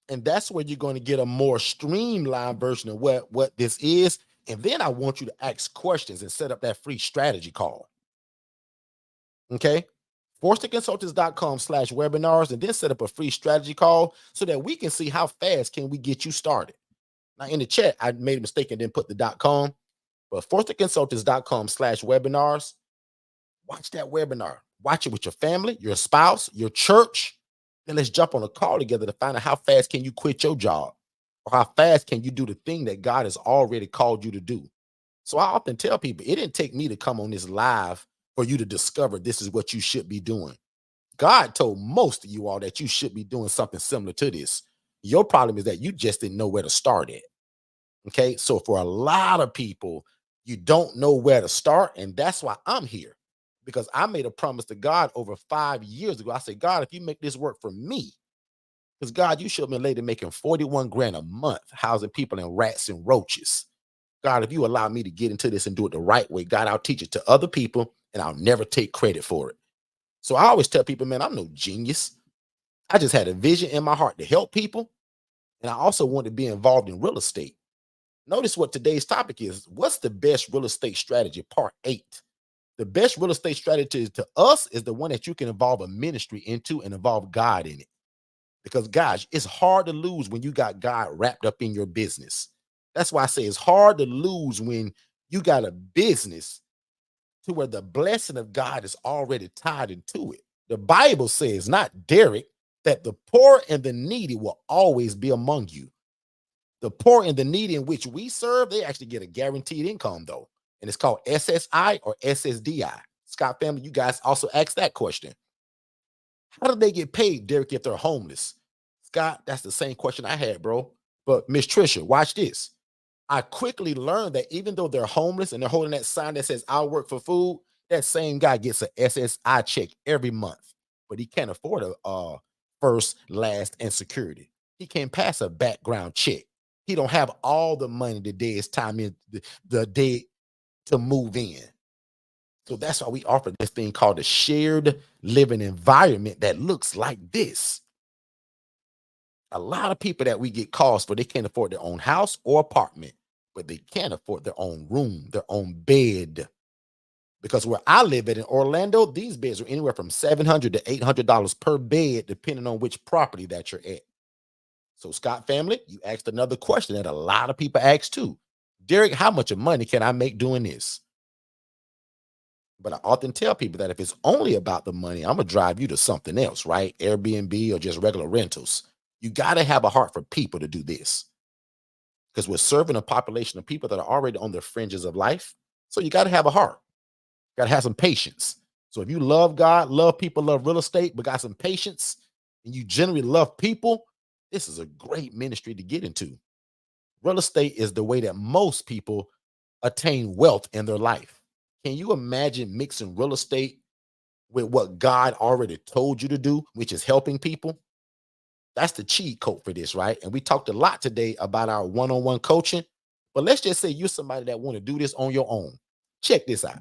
And that's where you're going to get a more streamlined version of what this is. And then I want you to ask questions and set up that free strategy call. Okay. forsterconsultants.com/webinars, and then set up a free strategy call so that we can see how fast can we get you started. Now in the chat, I made a mistake and didn't put the .com, but forsterconsultants.com/webinars. Watch that webinar. Watch it with your family, your spouse, your church. Then let's jump on a call together to find out how fast can you quit your job, or how fast can you do the thing that God has already called you to do. So I often tell people it didn't take me to come on this live for you to discover this is what you should be doing. God told most of you all that you should be doing something similar to this. Your problem is that you just didn't know where to start at. Okay. So for a lot of people, you don't know where to start. And that's why I'm here, because I made a promise to God over 5 years ago. I said, God, if you make this work for me, because God, you showed me a lady making 41 grand a month, housing people in rats and roaches. God, if you allow me to get into this and do it the right way, God, I'll teach it to other people and I'll never take credit for it. So I always tell people, man, I'm no genius. I just had a vision in my heart to help people. And I also wanted to be involved in real estate. Notice what today's topic is. What's the best real estate strategy? Part 8. The best real estate strategy to us is the one that you can involve a ministry into and involve God in it. Because, guys, it's hard to lose when you got God wrapped up in your business. That's why I say it's hard to lose when you got a business to where the blessing of God is already tied into it. The Bible says, not Derek, that the poor and the needy will always be among you. The poor and the needy in which we serve, they actually get a guaranteed income, though. And it's called SSI or SSDI. Scott family, you guys also asked that question. How do they get paid, Derek, if they're homeless? Scott, that's the same question I had, bro. But Miss Trisha, watch this. I quickly learned that even though they're homeless and they're holding that sign that says, I'll work for food, that same guy gets a SSI check every month. But he can't afford a first, last, and security. He can't pass a background check. He don't have all the money the day is time in the day to move in. So that's why we offer this thing called a shared living environment that looks like this. A lot of people that we get calls for, they can't afford their own house or apartment, but they can't afford their own room, their own bed. Because where I live at in Orlando, these beds are anywhere from $700 to $800 per bed, depending on which property that you're at. So, Scott family, you asked another question that a lot of people ask too. Derek, how much of money can I make doing this? But I often tell people that if it's only about the money, I'm going to drive you to something else, right? Airbnb or just regular rentals. You got to have a heart for people to do this, because we're serving a population of people that are already on the fringes of life. So you got to have a heart, got to have some patience. So if you love God, love people, love real estate, but got some patience, and you generally love people, this is a great ministry to get into. Real estate is the way that most people attain wealth in their life. Can you imagine mixing real estate with what God already told you to do, which is helping people? That's the cheat code for this, right? And we talked a lot today about our one-on-one coaching, but let's just say you're somebody that want to do this on your own. Check this out.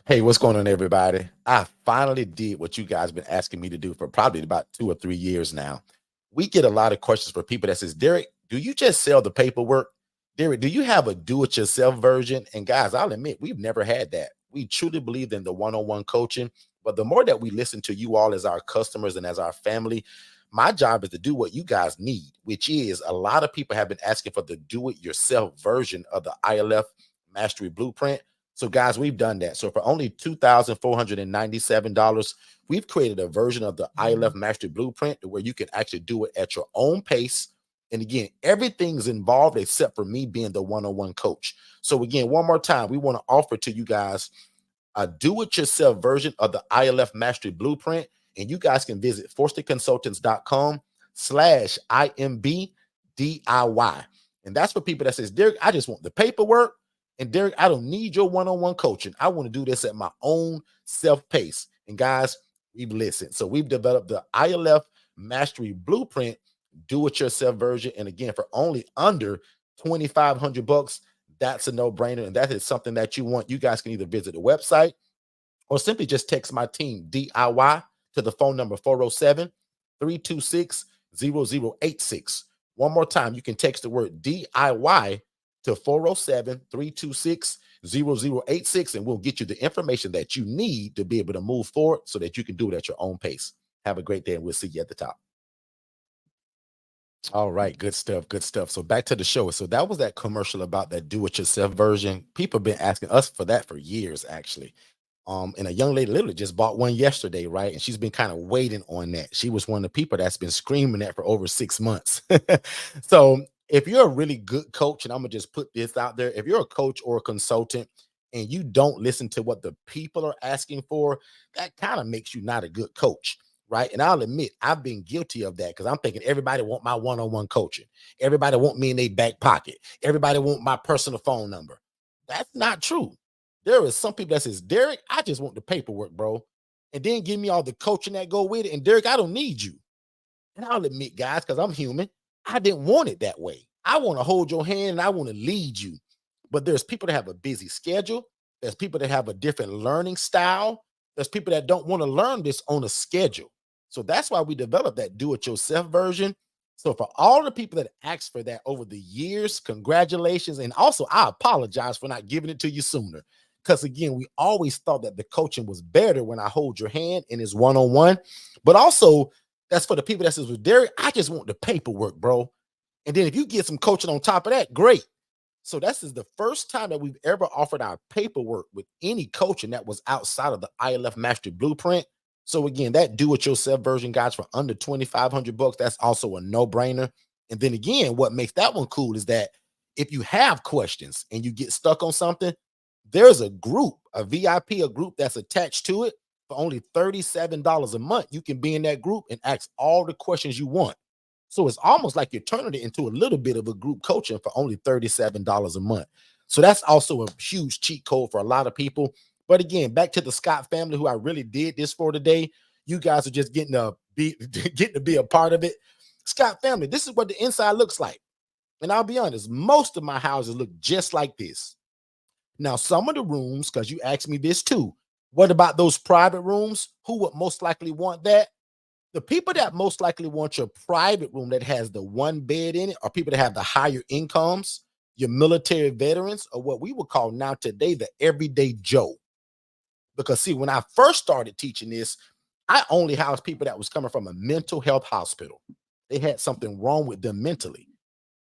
Hey, what's going on, everybody? I finally did what you guys been asking me to do for probably about 2 or 3 years now. We get a lot of questions for people that says, Derek, do you just sell the paperwork? Derek, do you have a do-it-yourself version? And guys, I'll admit, we've never had that. We truly believe in the one-on-one coaching, but the more that we listen to you all as our customers and as our family, my job is to do what you guys need, which is a lot of people have been asking for the do-it-yourself version of the ILF Mastery Blueprint. So, guys, we've done that. So, for only $2,497, we've created a version of the ILF Mastery Blueprint where you can actually do it at your own pace. And again, everything's involved except for me being the one-on-one coach. So, again, one more time, we want to offer to you guys a do-it-yourself version of the ILF Mastery Blueprint. And you guys can visit forsterconsultants.com/IMB-DIY. And that's for people that says, Derek, I just want the paperwork. And Derek, I don't need your one-on-one coaching. I want to do this at my own self-pace. And guys, we've listened. So we've developed the ILF Mastery Blueprint do-it-yourself version. And again, for only under $2,500, that's a no-brainer. And that is something that you want. You guys can either visit the website or simply just text my team DIY to the phone number 407-326-0086. One more time, you can text the word DIY to 407-326-0086. 0086, and we'll get you the information that you need to be able to move forward so that you can do it at your own pace. Have a great day, and we'll see you at the top. All right, good stuff, good stuff. So back to the show. So that was that commercial about that do-it-yourself version. People have been asking us for that for years, actually. And a young lady literally just bought one yesterday, right? And she's been kind of waiting on that. She was one of the people that's been screaming that for over 6 months. So if you're a really good coach, and I'm gonna just put this out there, if you're a coach or a consultant and you don't listen to what the people are asking for, that kind of makes you not a good coach. Right. And I'll admit I've been guilty of that because I'm thinking everybody want my one-on-one coaching. Everybody want me in their back pocket. Everybody want my personal phone number. That's not true. There is some people that says, Derek, I just want the paperwork, bro. And then give me all the coaching that go with it. And Derek, I don't need you. And I'll admit, guys, because I'm human, I didn't want it that way. I want to hold your hand and I want to lead you. But there's people that have a busy schedule. There's people that have a different learning style. There's people that don't want to learn this on a schedule. So that's why we developed that do-it-yourself version. So for all the people that asked for that over the years, congratulations. And also, I apologize for not giving it to you sooner. Because again, we always thought that the coaching was better when I hold your hand and it's one-on-one. But also, that's for the people that says, well, Derek, I just want the paperwork, bro. And then if you get some coaching on top of that, great. So this is the first time that we've ever offered our paperwork with any coaching that was outside of the ILF Mastery Blueprint. So again, that do-it-yourself version, guys, for under 2,500 bucks, that's also a no-brainer. And then again, what makes that one cool is that if you have questions and you get stuck on something, there's a group, a VIP, a group that's attached to it for only $37 a month. You can be in that group and ask all the questions you want. So it's almost like you're turning it into a little bit of a group coaching for only $37 a month. So that's also a huge cheat code for a lot of people. But again, back to the Scott family, who I really did this for today. You guys are just getting to be a part of it. Scott family, this is what the inside looks like. And I'll be honest, most of my houses look just like this. Now, some of the rooms, because you asked me this too, what about those private rooms? Who would most likely want that? The people that most likely want your private room that has the one bed in it are people that have the higher incomes, your military veterans, or what we would call now today the everyday Joe. Because see, when I first started teaching this, I only housed people that was coming from a mental health hospital. They had something wrong with them mentally.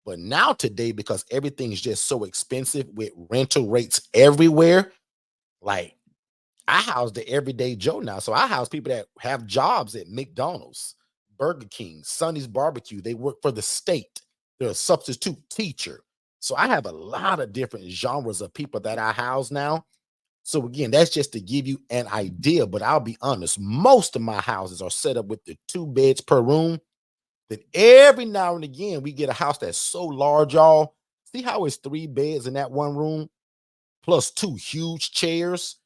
But now today, because everything is just so expensive with rental rates everywhere, like I house the everyday Joe now. So I house people that have jobs at McDonald's, Burger King, Sonny's Barbecue. They work for the state. They're a substitute teacher. So I have a lot of different genres of people that I house now. So again, that's just to give you an idea. But I'll be honest, most of my houses are set up with the 2 beds per room. Then every now and again, we get a house that's so large, y'all. See how it's 3 beds in that one room? Plus 2 huge chairs.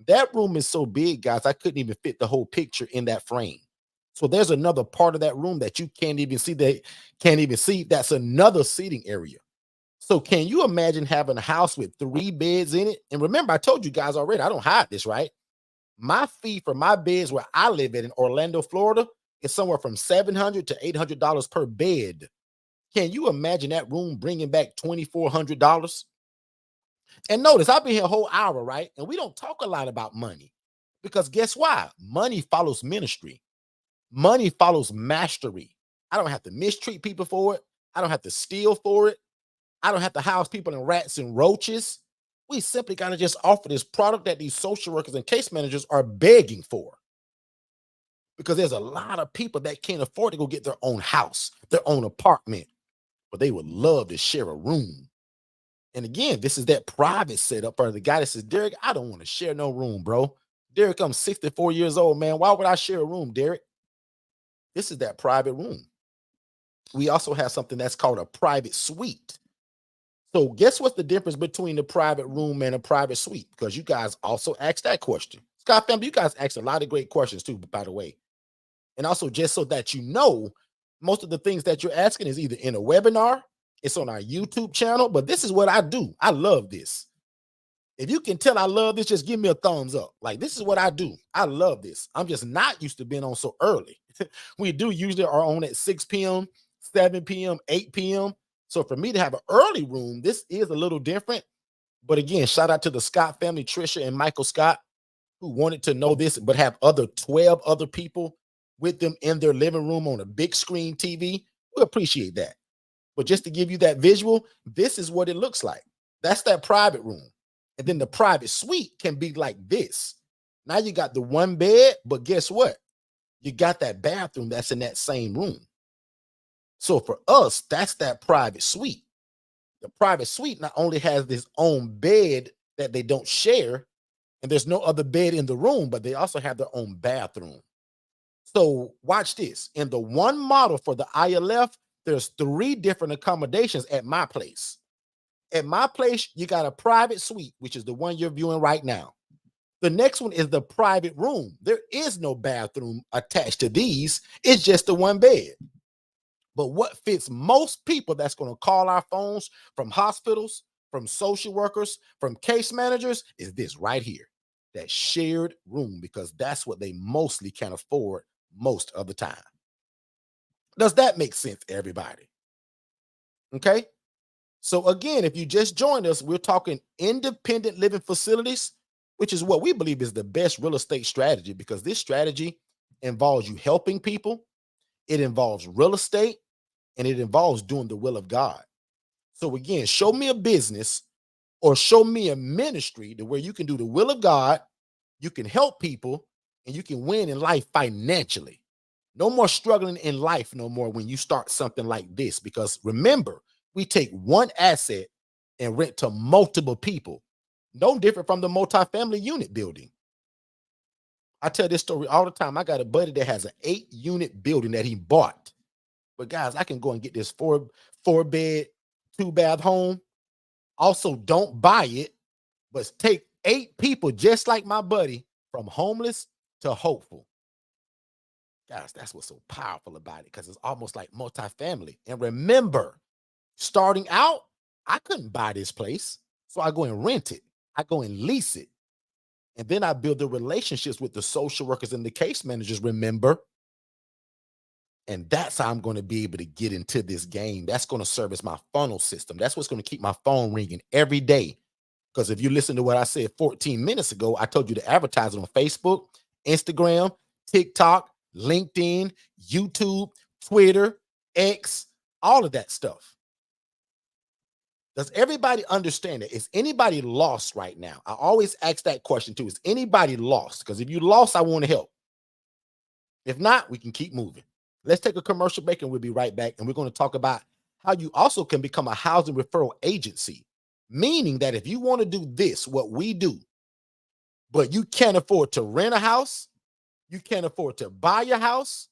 That room is so big, guys, I couldn't even fit the whole picture in that frame. So there's another part of that room that you can't even see. That's another seating area. So can you imagine having a house with 3 beds in it? And remember, I told you guys already, I don't hide this, right? My fee for my beds where I live in Orlando, Florida, is somewhere from $700 to $800 per bed. Can you imagine that room bringing back $2,400? And notice I've been here a whole hour, right? And we don't talk a lot about money because guess why? Money follows ministry. Money follows mastery. I don't have to mistreat people for it. I don't have to steal for it. I don't have to house people in rats and roaches. We simply got to just offer this product that these social workers and case managers are begging for because there's a lot of people that can't afford to go get their own house, their own apartment, but they would love to share a room. And again, this is that private setup for the guy that says, Derek, I don't want to share no room, bro. Derek, I'm 64 years old, man. Why would I share a room, Derek? This is that private room. We also have something that's called a private suite. So guess what's the difference between the private room and a private suite? Because you guys also asked that question. Scott family, you guys asked a lot of great questions too, by the way. And also just so that you know, most of the things that you're asking is either in a webinar, it's on our YouTube channel, but this is what I do. I love this. If you can tell I love this, just give me a thumbs up. Like, this is what I do. I love this. I'm just not used to being on so early. We do usually are on at 6 p.m., 7 p.m., 8 p.m. So for me to have an early room, this is a little different. But again, shout out to the Scott family, Trisha and Michael Scott, who wanted to know this, but have other 12 other people with them in their living room on a big screen TV. We appreciate that. But just to give you that visual, this is what it looks like. That's that private room. And then the private suite can be like this. Now you got the one bed, but guess what? You got that bathroom that's in that same room. So for us, that's that private suite. The private suite not only has this own bed that they don't share, and there's no other bed in the room, but they also have their own bathroom. So watch this. In the one model for the ILF, there's 3 different accommodations at my place. At my place, you got a private suite, which is the one you're viewing right now. The next one is the private room. There is no bathroom attached to these. It's just the one bed. But what fits most people that's going to call our phones from hospitals, from social workers, from case managers is this right here, that shared room, because that's what they mostly can afford most of the time. Does that make sense, everybody? Okay. So again, if you just joined us, we're talking independent living facilities, which is what we believe is the best real estate strategy, because this strategy involves you helping people, it involves real estate, and it involves doing the will of God. So again, show me a business or show me a ministry to where you can do the will of God, you can help people, and you can win in life financially. No more struggling in life no more when you start something like this, because remember, we take one asset and rent to multiple people. No different from the multifamily unit building. I tell this story all the time. I got a buddy that has an 8-unit building that he bought. But guys, I can go and get this four bed, 2-bath home. Also, don't buy it, but take 8 people just like my buddy from homeless to hopeful. Guys, that's what's so powerful about it, because it's almost like multifamily. And remember, starting out, I couldn't buy this place. So I go and rent it. I go and lease it. And then I build the relationships with the social workers and the case managers, remember? And that's how I'm going to be able to get into this game. That's going to serve as my funnel system. That's what's going to keep my phone ringing every day. Because if you listen to what I said 14 minutes ago, I told you to advertise it on Facebook, Instagram, TikTok, LinkedIn, YouTube, Twitter, X, all of that stuff. Does everybody understand it? Is anybody lost right now? I always ask that question too. Is anybody lost? Because if you lost, I want to help. If not, we can keep moving. Let's take a commercial break and we'll be right back. And we're going to talk about how you also can become a housing referral agency. Meaning that if you want to do this, what we do, but you can't afford to rent a house, you can't afford to buy a house,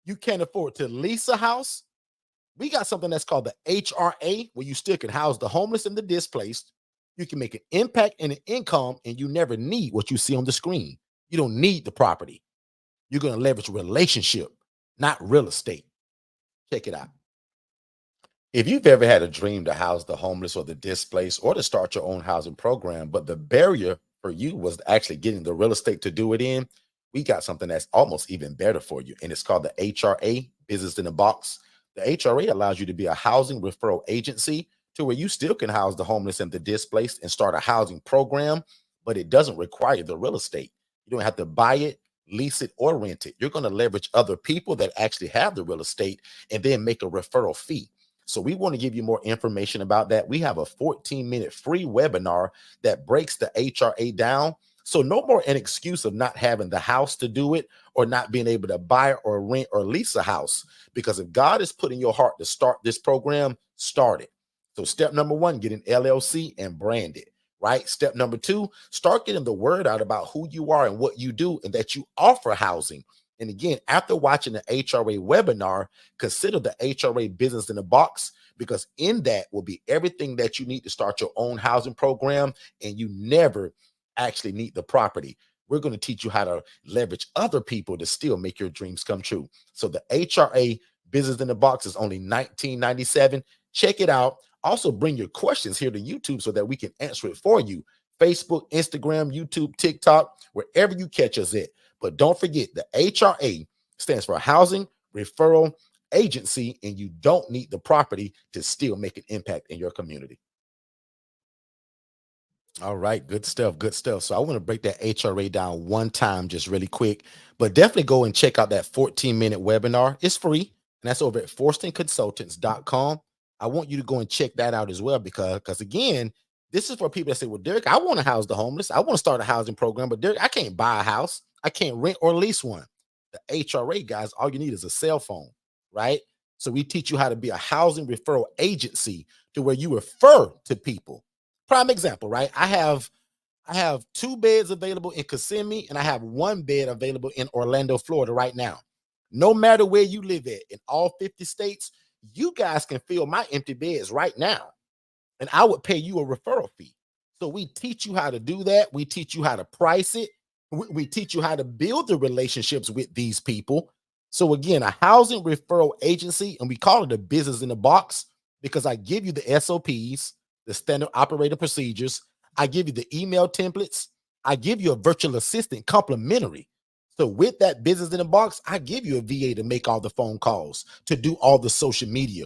you can't afford to lease a house, we got something that's called the HRA, where you still can house the homeless and the displaced. You can make an impact and an income, and you never need what you see on the screen. You don't need the property. You're going to leverage relationship, not real estate. Check it out. If you've ever had a dream to house the homeless or the displaced, or to start your own housing program, but the barrier for you was actually getting the real estate to do it in, we got something that's almost even better for you. And it's called the HRA, Business in a Box. The HRA allows you to be a housing referral agency to where you still can house the homeless and the displaced and start a housing program, but it doesn't require the real estate. You don't have to buy it, lease it, or rent it. You're going to leverage other people that actually have the real estate and then make a referral fee. So we want to give you more information about that. We have a 14-minute free webinar that breaks the HRA down. So no more an excuse of not having the house to do it, or not being able to buy or rent or lease a house. Because if God is putting your heart to start this program, start it. So step number 1, get an LLC and brand it, right? Step number 2, start getting the word out about who you are and what you do, and that you offer housing. And again, after watching the HRA webinar, consider the HRA Business in a Box, because in that will be everything that you need to start your own housing program, and you never actually need the property. We're going to teach you how to leverage other people to still make your dreams come true. So the HRA Business in a Box is only $19.97. Check it out. Also, bring your questions here to YouTube so that we can answer it for you. Facebook, Instagram, YouTube, TikTok, wherever you catch us at. But don't forget, the HRA stands for Housing Referral Agency, and you don't need the property to still make an impact in your community. All right, good stuff, good stuff. So I want to break that HRA down one time, just really quick, but definitely go and check out that 14-minute webinar. It's free, and that's over at forstonconsultants.com. I want you to go and check that out as well, because again, this is for people that say, well, Derek, I want to house the homeless. I want to start a housing program, but Derek, I can't buy a house. I can't rent or lease one. The HRA, guys, all you need is a cell phone, right? So we teach you how to be a housing referral agency to where you refer to people. Prime example, right? I have 2 beds available in Kissimmee, and I have 1 bed available in Orlando, Florida right now. No matter where you live at in all 50 states, you guys can fill my empty beds right now, and I would pay you a referral fee. So we teach you how to do that. We teach you how to price it. We teach you how to build the relationships with these people. So again, a housing referral agency, and we call it a business in the box because I give you the SOPs, the standard operating procedures. I give you the email templates. I give you a virtual assistant complimentary. So with that business in the box, I give you a VA to make all the phone calls, to do all the social media,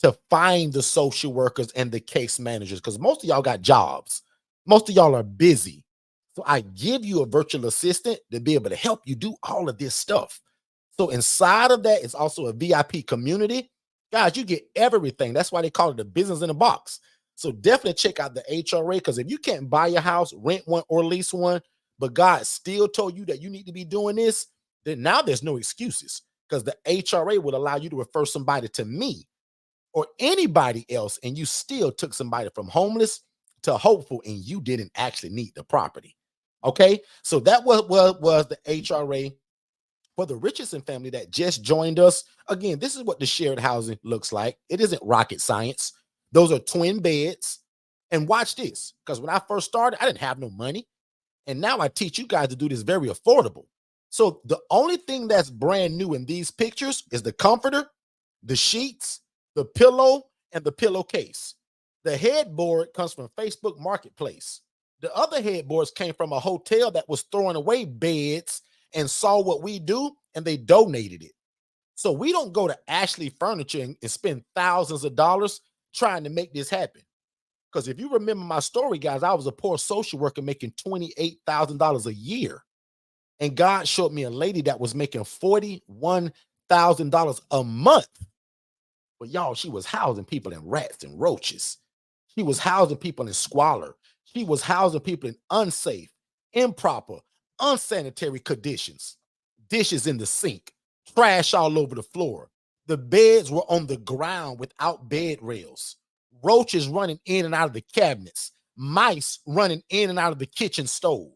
to find the social workers and the case managers, because most of y'all got jobs. Most of y'all are busy. So I give you a virtual assistant to be able to help you do all of this stuff. So inside of that is also a VIP community. Guys, you get everything. That's why they call it the business in a box. So definitely check out the HRA, because if you can't buy your house, rent one, or lease one, but God still told you that you need to be doing this, then now there's no excuses, because the HRA will allow you to refer somebody to me or anybody else, and you still took somebody from homeless to hopeful, and you didn't actually need the property. Okay, so that was the HRA for the Richardson family that just joined us. Again, this is what the shared housing looks like. It isn't rocket science. Those are twin beds. And watch this, because when I first started, I didn't have no money. And now I teach you guys to do this very affordable. So the only thing that's brand new in these pictures is the comforter, the sheets, the pillow, and the pillowcase. The headboard comes from Facebook Marketplace. The other headboards came from a hotel that was throwing away beds and saw what we do, and they donated it. So we don't go to Ashley Furniture and spend thousands of dollars trying to make this happen. Because if you remember my story, guys, I was a poor social worker making $28,000 a year. And God showed me a lady that was making $41,000 a month. But y'all, she was housing people in rats and roaches. She was housing people in squalor. She was housing people in unsafe, improper, unsanitary conditions. Dishes in the sink, trash all over the floor. The beds were on the ground without bed rails. Roaches running in and out of the cabinets. Mice running in and out of the kitchen stove.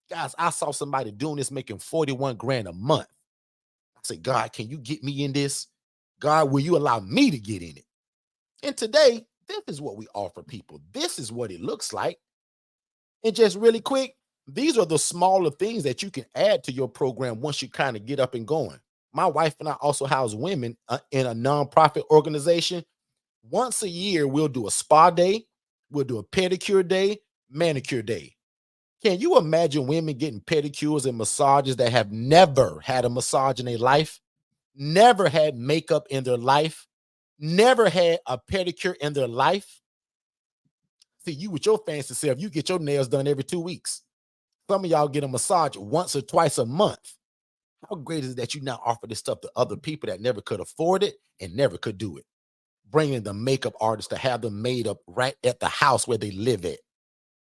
Guys, I saw somebody doing this making 41 grand a month. I said, God, can you get me in this? God, will you allow me to get in it? And today, this is what we offer people. This is what it looks like. And just really quick, these are the smaller things that you can add to your program once you kind of get up and going. My wife and I also house women in a nonprofit organization. Once a year, we'll do a spa day, we'll do a pedicure day, manicure day. Can you imagine women getting pedicures and massages that have never had a massage in their life, never had makeup in their life, never had a pedicure in their life? See, you with your fancy self, you get your nails done every 2 weeks. Some of y'all get a massage once or twice a month. How great is it that you now offer this stuff to other people that never could afford it and never could do it? Bringing the makeup artist to have them made up right at the house where they live at.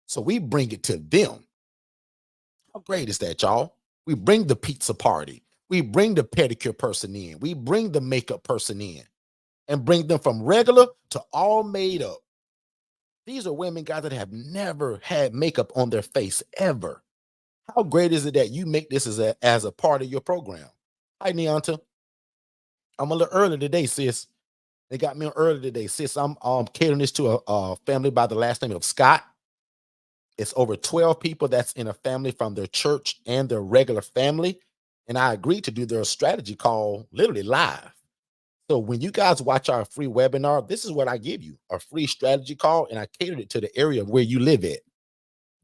So we bring it to them. How great is that, y'all? We bring the pizza party. We bring the pedicure person in. We bring the makeup person in and bring them from regular to all made up. These are women, guys, that have never had makeup on their face ever. How great is it that you make this as a part of your program? Hi, Neonta. I'm a little early today, sis. They got me on early today, sis. I'm catering this to a family by the last name of Scott. It's over 12 people that's in a family from their church and their regular family. And I agreed to do their strategy call literally live. So when you guys watch our free webinar, this is what I give you, a free strategy call, and I catered it to the area where you live at.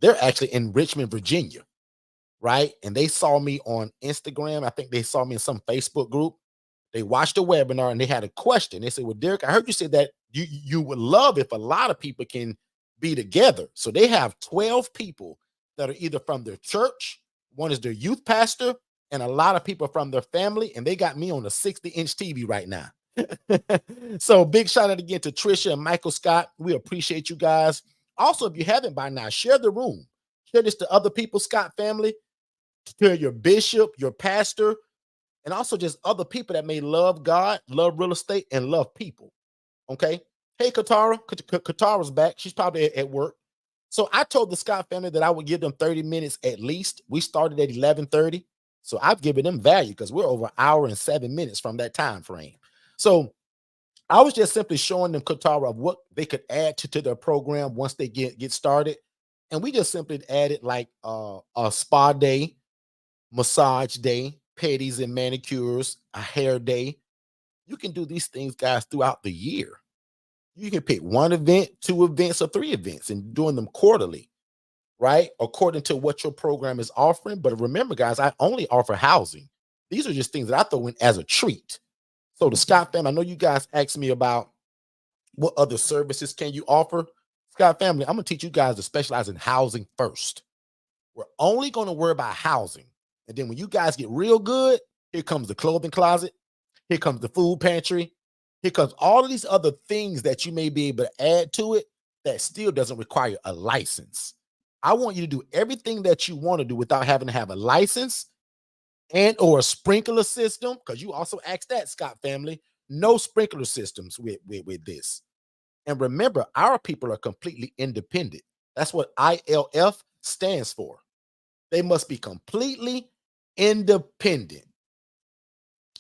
They're actually in Richmond, Virginia, right? And they saw me on Instagram. I think they saw me in some Facebook group. They watched the webinar and they had a question. They said, well, Derek, I heard you say that you would love if a lot of people can be together. So they have 12 people that are either from their church, one is their youth pastor, and a lot of people from their family. And they got me on a 60-inch TV right now. So big shout out again to Trisha and Michael Scott. We appreciate you guys. Also, if you haven't by now, share the room. Share this to other people, Scott family, to your bishop, your pastor, and also just other people that may love God, love real estate, and love people. Okay. Hey, Katara. Katara's back. She's probably at work. So I told the Scott family that I would give them 30 minutes at least. We started at 11:30. So I've given them value because we're over an hour and 7 minutes from that time frame. So I was just simply showing them, Katara, of what they could add to their program once they get started. And we just simply added like a spa day, massage day, pedis and manicures, a hair day. You can do these things, guys, throughout the year. You can pick one event, two events, or three events and doing them quarterly, right? According to what your program is offering. But remember, guys, I only offer housing. These are just things that I throw in as a treat. So the Scott family, I know you guys asked me about what other services can you offer. Scott family, I'm going to teach you guys to specialize in housing first. We're only going to worry about housing. And then when you guys get real good, here comes the clothing closet. Here comes the food pantry. Here comes all of these other things that you may be able to add to it that still doesn't require a license. I want you to do everything that you want to do without having to have a license and or a sprinkler system, because you also asked that, Scott family. No sprinkler systems with this. And remember, our people are completely independent. That's what ILF stands for. They must be completely independent.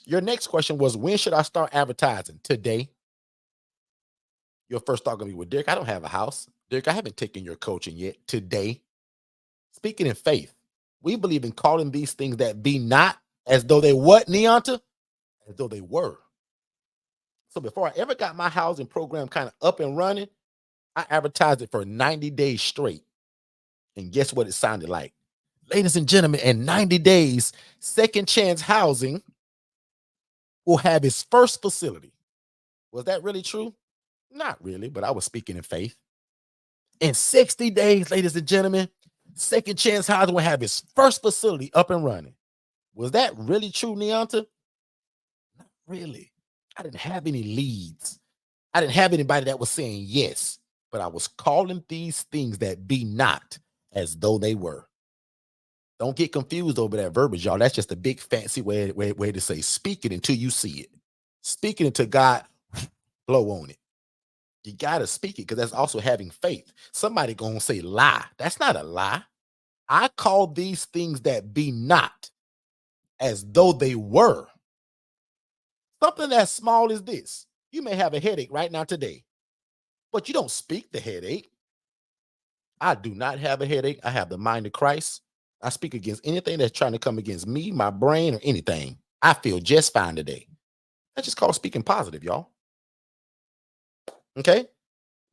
Your next question was, when should I start advertising? Today. Your first thought gonna be, well, Derek, I don't have a house. Derek, I haven't taken your coaching yet. Today. Speaking in faith, we believe in calling these things that be not as though they what, Neonta? As though they were. So before I ever got my housing program kind of up and running, I advertised it for 90 days straight. And guess what it sounded like? Ladies and gentlemen, in 90 days, Second Chance Housing will have its first facility. Was that really true? Not really, but I was speaking in faith. In 60 days, ladies and gentlemen, Second Chance Housing will have its first facility up and running. Was that really true, Neonta? Not really. I didn't have any leads. I didn't have anybody that was saying yes, but I was calling these things that be not as though they were. Don't get confused over that verbiage, y'all. That's just a big fancy way to say speak it until you see it. Speak it until God blow on it. You got to speak it because that's also having faith. Somebody going to say lie. That's not a lie. I call these things that be not as though they were. Something as small as this. You may have a headache right now today, but you don't speak the headache. I do not have a headache. I have the mind of Christ. I speak against anything that's trying to come against me, my brain, or anything. I feel just fine today. That's just called speaking positive, y'all. Okay?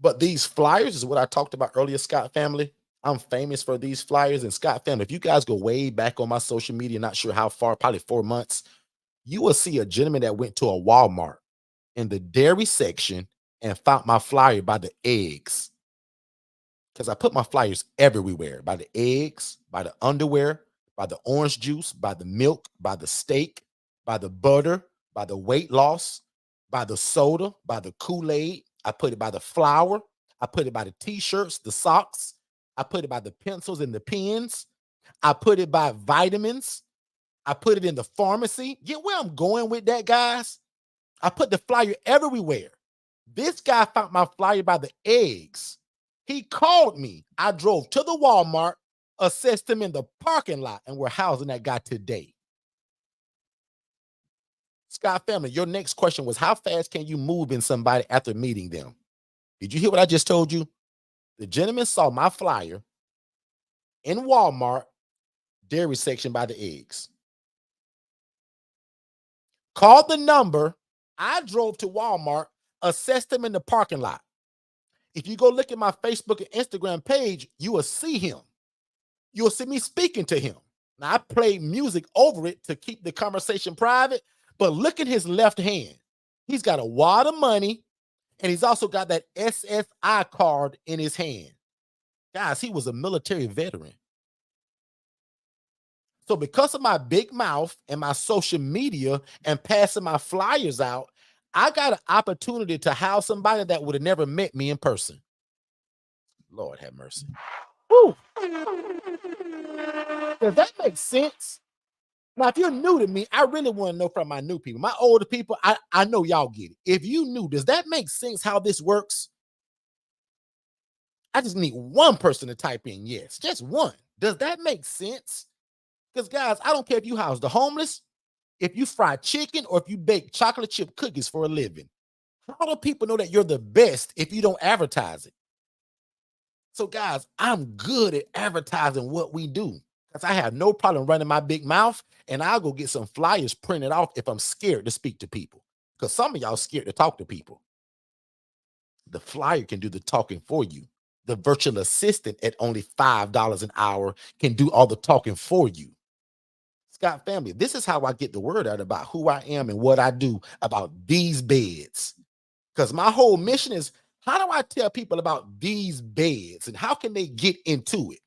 But these flyers is what I talked about earlier, Scott family. I'm famous for these flyers. And Scott family, if you guys go way back on my social media, not sure how far, probably 4 months, you will see a gentleman that went to a Walmart in the dairy section and found my flyer by the eggs. Because I put my flyers everywhere, by the eggs, by the underwear, by the orange juice, by the milk, by the steak, by the butter, by the weight loss, by the soda, by the Kool-Aid. I put it by the flour. I put it by the t-shirts, the socks. I put it by the pencils and the pens. I put it by vitamins. I put it in the pharmacy. Get where I'm going with that, guys? I put the flyer everywhere. This guy found my flyer by the eggs. He called me. I drove to the Walmart, assessed him in the parking lot, and we're housing that guy today. Scott family, your next question was, how fast can you move in somebody after meeting them? Did you hear what I just told you? The gentleman saw my flyer in Walmart, dairy section by the eggs. Called the number. I drove to Walmart, assessed him in the parking lot. If you go look at my Facebook and Instagram page, you will see him. You'll see me speaking to him. Now, I play music over it to keep the conversation private, but look at his left hand. He's got a wad of money, and he's also got that SSI card in his hand. Guys, he was a military veteran. So because of my big mouth and my social media and passing my flyers out, I got an opportunity to house somebody that would have never met me in person. Lord have mercy. Woo. Does that make sense? Now, if you're new to me, I really want to know from my new people. My older people, I know y'all get it. If you new, does that make sense how this works? I just need one person to type in yes, just one. Does that make sense? Because, guys, I don't care if you house the homeless, if you fry chicken, or if you bake chocolate chip cookies for a living. How do people know that you're the best if you don't advertise it? So, guys, I'm good at advertising what we do because I have no problem running my big mouth, and I'll go get some flyers printed off if I'm scared to speak to people. Because some of y'all scared to talk to people. The flyer can do the talking for you. The virtual assistant at only $5 an hour can do all the talking for you. Scott family, this is how I get the word out about who I am and what I do about these beds. Because my whole mission is, how do I tell people about these beds and how can they get into it?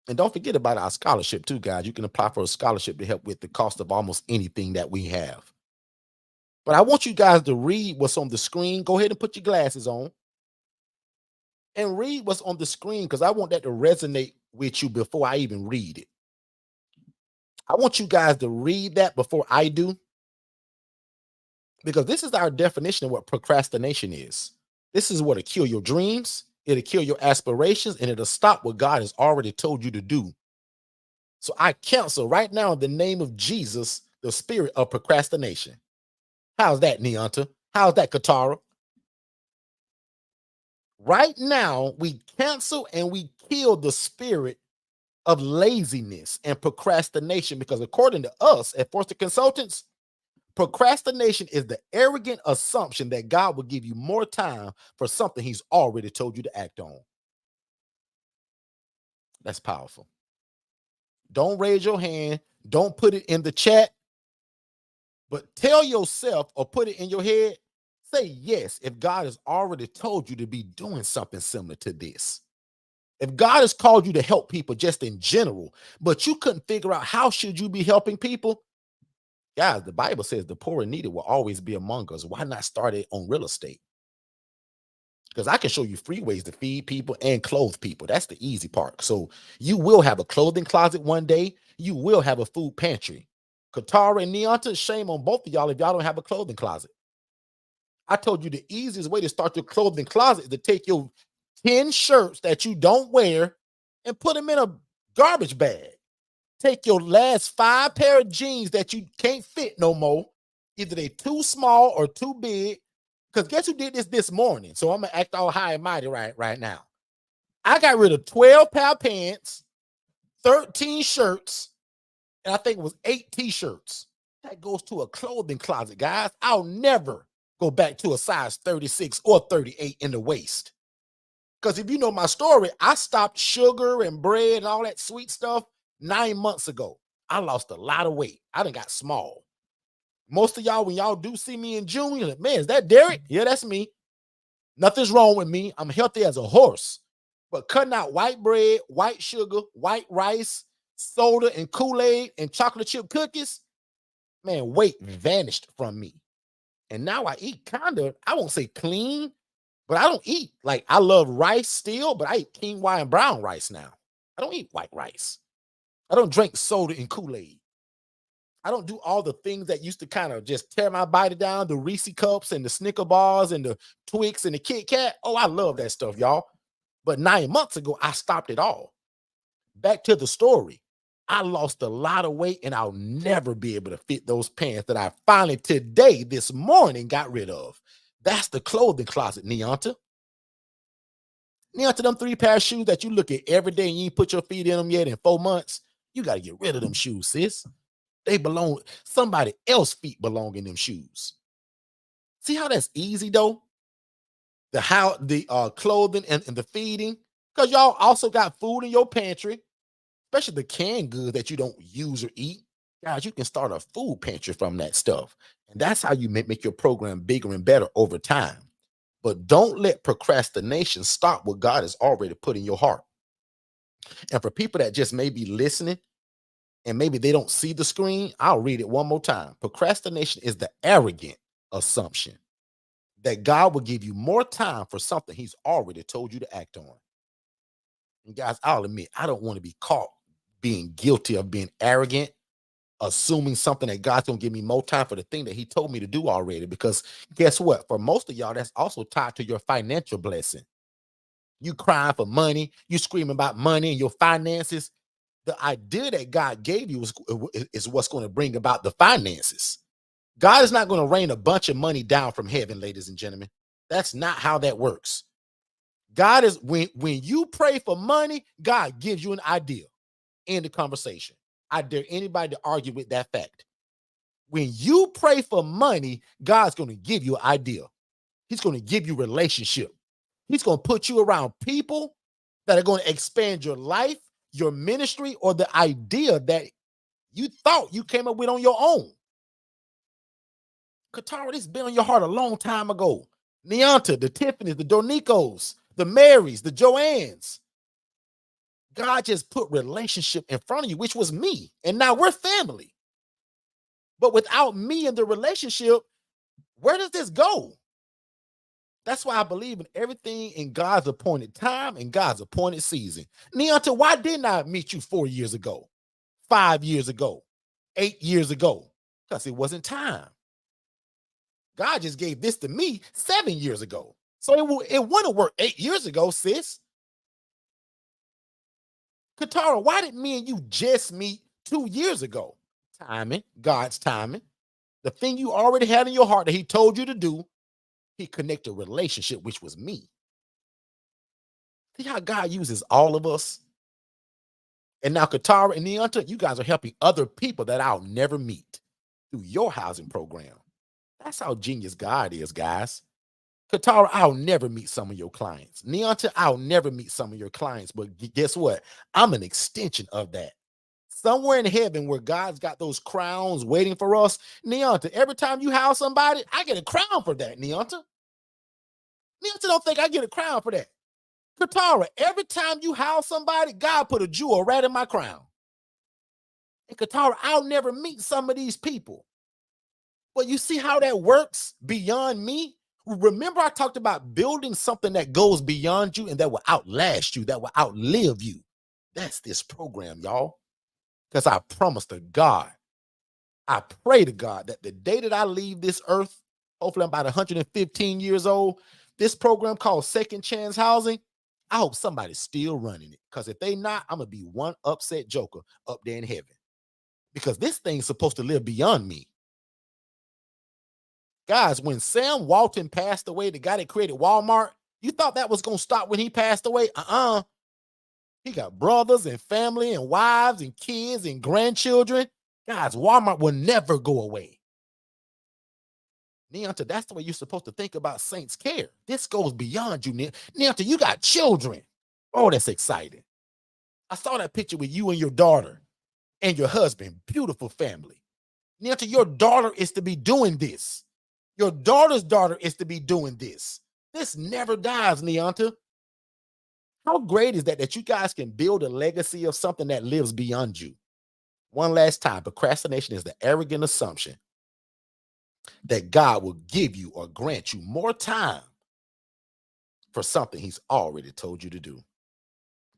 And don't forget about our scholarship too, guys. You can apply for a scholarship to help with the cost of almost anything that we have. But I want you guys to read what's on the screen. Go ahead and put your glasses on and read what's on the screen because I want that to resonate with you before I even read it. I want you guys to read that before I do, because this is our definition of what procrastination is. This is what'll kill your dreams, it'll kill your aspirations, and it'll stop what God has already told you to do. So I cancel right now in the name of Jesus the spirit of procrastination. How's that, Neonta? How's that, Katara? Right now, we cancel and we kill the spirit of laziness and procrastination because according to us at Forster Consultants, procrastination is the arrogant assumption that God will give you more time for something he's already told you to act on. That's powerful. Don't raise your hand. Don't put it in the chat, but tell yourself or put it in your head. Say yes if God has already told you to be doing something similar to this. If God has called you to help people just in general, but you couldn't figure out how should you be helping people, guys, the Bible says the poor and needy will always be among us. Why not start it on real estate? Because I can show you free ways to feed people and clothe people. That's the easy part. So you will have a clothing closet one day. You will have a food pantry. Katara and Neonta, shame on both of y'all if y'all don't have a clothing closet. I told you the easiest way to start your clothing closet is to take your 10 shirts that you don't wear and put them in a garbage bag. Take your last 5 pair of jeans that you can't fit no more. Either they too small or too big. Because guess who did this morning? So I'm going to act all high and mighty right now. I got rid of 12 pair of pants, 13 shirts, and I think it was 8 t-shirts. That goes to a clothing closet, guys. I'll never go back to a size 36 or 38 in the waist. Because if you know my story, I stopped sugar and bread and all that sweet stuff 9 months ago. I lost a lot of weight. I done got small. Most of y'all, when y'all do see me in June, you're like, man, is that Derek? Yeah, that's me. Nothing's wrong with me. I'm healthy as a horse. But cutting out white bread, white sugar, white rice, soda, and Kool-Aid, and chocolate chip cookies, man, weight vanished from me. And now I eat kind of, I won't say clean, but I don't eat. Like, I love rice still, but I eat quinoa and brown rice now. I don't eat white rice. I don't drink soda and Kool-Aid. I don't do all the things that used to kind of just tear my body down, the Reese cups and the Snicker bars and the Twix and the Kit Kat. Oh, I love that stuff, y'all. But 9 months ago, I stopped it all. Back to the story. I lost a lot of weight and I'll never be able to fit those pants that I finally today, this morning, got rid of. That's the clothing closet, Neonta. Neonta, them 3 pair of shoes that you look at every day and you ain't put your feet in them yet in 4 months, you got to get rid of them shoes, sis. They belong, somebody else's feet belong in them shoes. See how that's easy though? The clothing and the feeding, because y'all also got food in your pantry, especially the canned goods that you don't use or eat. Guys, you can start a food pantry from that stuff. And that's how you make your program bigger and better over time. But don't let procrastination stop what God has already put in your heart. And for people that just may be listening and maybe they don't see the screen, I'll read it one more time. Procrastination is the arrogant assumption that God will give you more time for something he's already told you to act on. And guys, I'll admit, I don't want to be caught being guilty of being arrogant, assuming something that God's going to give me more time for the thing that he told me to do already. Because guess what? For most of y'all, that's also tied to your financial blessing. You crying for money, you screaming about money and your finances. The idea that God gave you is what's going to bring about the finances. God is not going to rain a bunch of money down from heaven, ladies and gentlemen. That's not how that works. God is when you pray for money, God gives you an idea. End the conversation. I dare anybody to argue with that fact. When you pray for money, God's going to give you an idea. He's going to give you relationship. He's going to put you around people that are going to expand your life, your ministry, or the idea that you thought you came up with on your own. Katara, this has been on your heart a long time ago. Neonta, the Tiffany's, the Donicos, the Marys, the Joannes. God just put relationship in front of you, which was me. And now we're family. But without me and the relationship, where does this go? That's why I believe in everything in God's appointed time and God's appointed season. Neonta, why didn't I meet you 4 years ago, 5 years ago, 8 years ago? Because it wasn't time. God just gave this to me 7 years ago. So it wouldn't work 8 years ago, sis. Katara, why did me and you just meet 2 years ago? Timing, God's timing. The thing you already had in your heart that he told you to do, he connected a relationship, which was me. See how God uses all of us? And now Katara and Neonta, you guys are helping other people that I'll never meet through your housing program. That's how genius God is, guys. Katara, I'll never meet some of your clients. Neonta, I'll never meet some of your clients. But guess what? I'm an extension of that. Somewhere in heaven where God's got those crowns waiting for us. Neonta, every time you house somebody, I get a crown for that, Neonta. Neonta don't think I get a crown for that. Katara, every time you house somebody, God put a jewel right in my crown. And Katara, I'll never meet some of these people. But you see how that works beyond me? Remember, I talked about building something that goes beyond you and that will outlast you, that will outlive you. That's this program, y'all. Because I promised to God, I pray to God that the day that I leave this earth, hopefully I'm about 115 years old, this program called Second Chance Housing, I hope somebody's still running it. Because if they not, I'm going to be one upset joker up there in heaven. Because this thing's supposed to live beyond me. Guys, when Sam Walton passed away, the guy that created Walmart, you thought that was going to stop when he passed away? He got brothers and family and wives and kids and grandchildren. Guys, Walmart will never go away. Neonta, that's the way you're supposed to think about Saints Care. This goes beyond you, Neonta, you got children. Oh, that's exciting. I saw that picture with you and your daughter and your husband. Beautiful family. Neonta, your daughter is to be doing this. Your daughter's daughter is to be doing this. This never dies, Neonta. How great is that you guys can build a legacy of something that lives beyond you? One last time, procrastination is the arrogant assumption that God will give you or grant you more time for something he's already told you to do.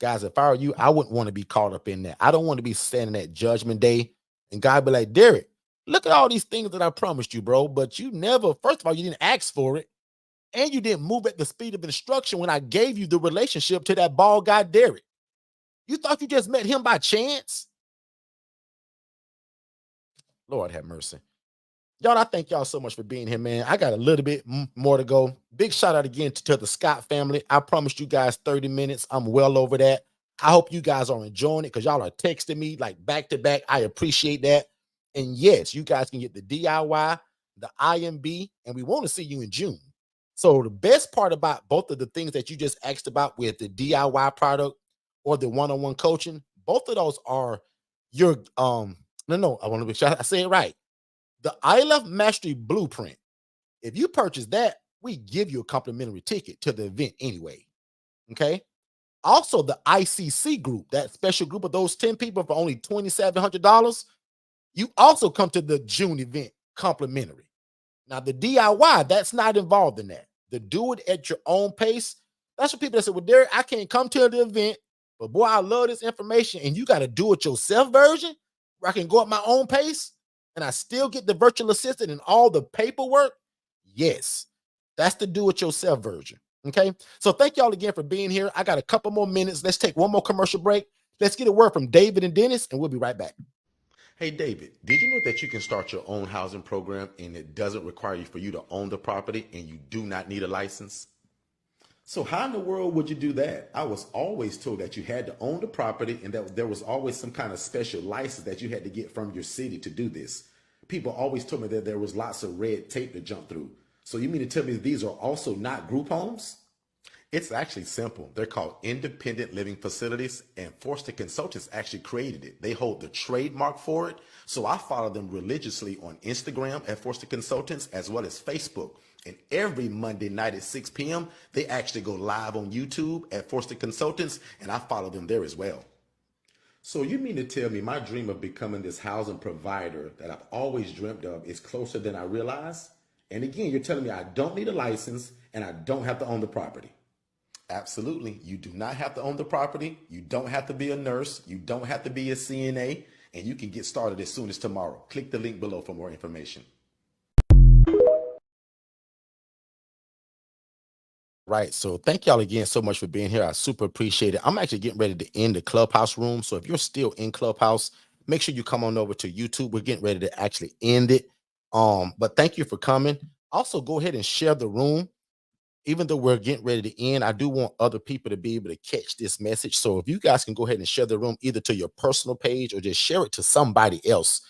Guys, if I were you, I wouldn't want to be caught up in that. I don't want to be standing at judgment day and God be like, Derek, look at all these things that I promised you, bro. But you never, first of all, you didn't ask for it. And you didn't move at the speed of instruction when I gave you the relationship to that bald guy, Derek. You thought you just met him by chance? Lord have mercy. Y'all, I thank y'all so much for being here, man. I got a little bit more to go. Big shout out again to the Scott family. I promised you guys 30 minutes. I'm well over that. I hope you guys are enjoying it because y'all are texting me like back to back. I appreciate that. And yes, you guys can get the DIY, the IMB, and we want to see you in June. So the best part about both of the things that you just asked about with the DIY product or the one-on-one coaching, both of those are your no, I want to make sure I say it right. The I Love Mastery Blueprint. If you purchase that, we give you a complimentary ticket to the event anyway. Okay. Also, the ICC group, that special group of those 10 people for only $2,700, you also come to the June event complimentary. Now, the DIY, that's not involved in that. The do it at your own pace, that's for people that say, well, Derek, I can't come to the event, but boy, I love this information. And you got to do it yourself version where I can go at my own pace and I still get the virtual assistant and all the paperwork. Yes, that's the do it yourself version. Okay. So thank y'all again for being here. I got a couple more minutes. Let's take one more commercial break. Let's get a word from David and Dennis, and we'll be right back. Hey, David, did you know that you can start your own housing program and it doesn't require you for you to own the property and you do not need a license? So how in the world would you do that? I was always told that you had to own the property and that there was always some kind of special license that you had to get from your city to do this. People always told me that there was lots of red tape to jump through. So you mean to tell me these are also not group homes? It's actually simple. They're called independent living facilities, and Forster Consultants actually created it. They hold the trademark for it. So I follow them religiously on Instagram at Forster Consultants as well as Facebook. And every Monday night at 6 p.m., they actually go live on YouTube at Forster Consultants, and I follow them there as well. So you mean to tell me my dream of becoming this housing provider that I've always dreamt of is closer than I realize? And again, you're telling me I don't need a license and I don't have to own the property. Absolutely. You do not have to own the property. You don't have to be a nurse. You don't have to be a CNA. And you can get started as soon as tomorrow. Click the link below for more information. Right. So thank y'all again so much for being here. I super appreciate it. I'm actually getting ready to end the Clubhouse room. So if you're still in Clubhouse, make sure you come on over to YouTube. We're getting ready to actually end it. But thank you for coming. Also, go ahead and share the room. Even though we're getting ready to end, I do want other people to be able to catch this message. So if you guys can go ahead and share the room either to your personal page or just share it to somebody else.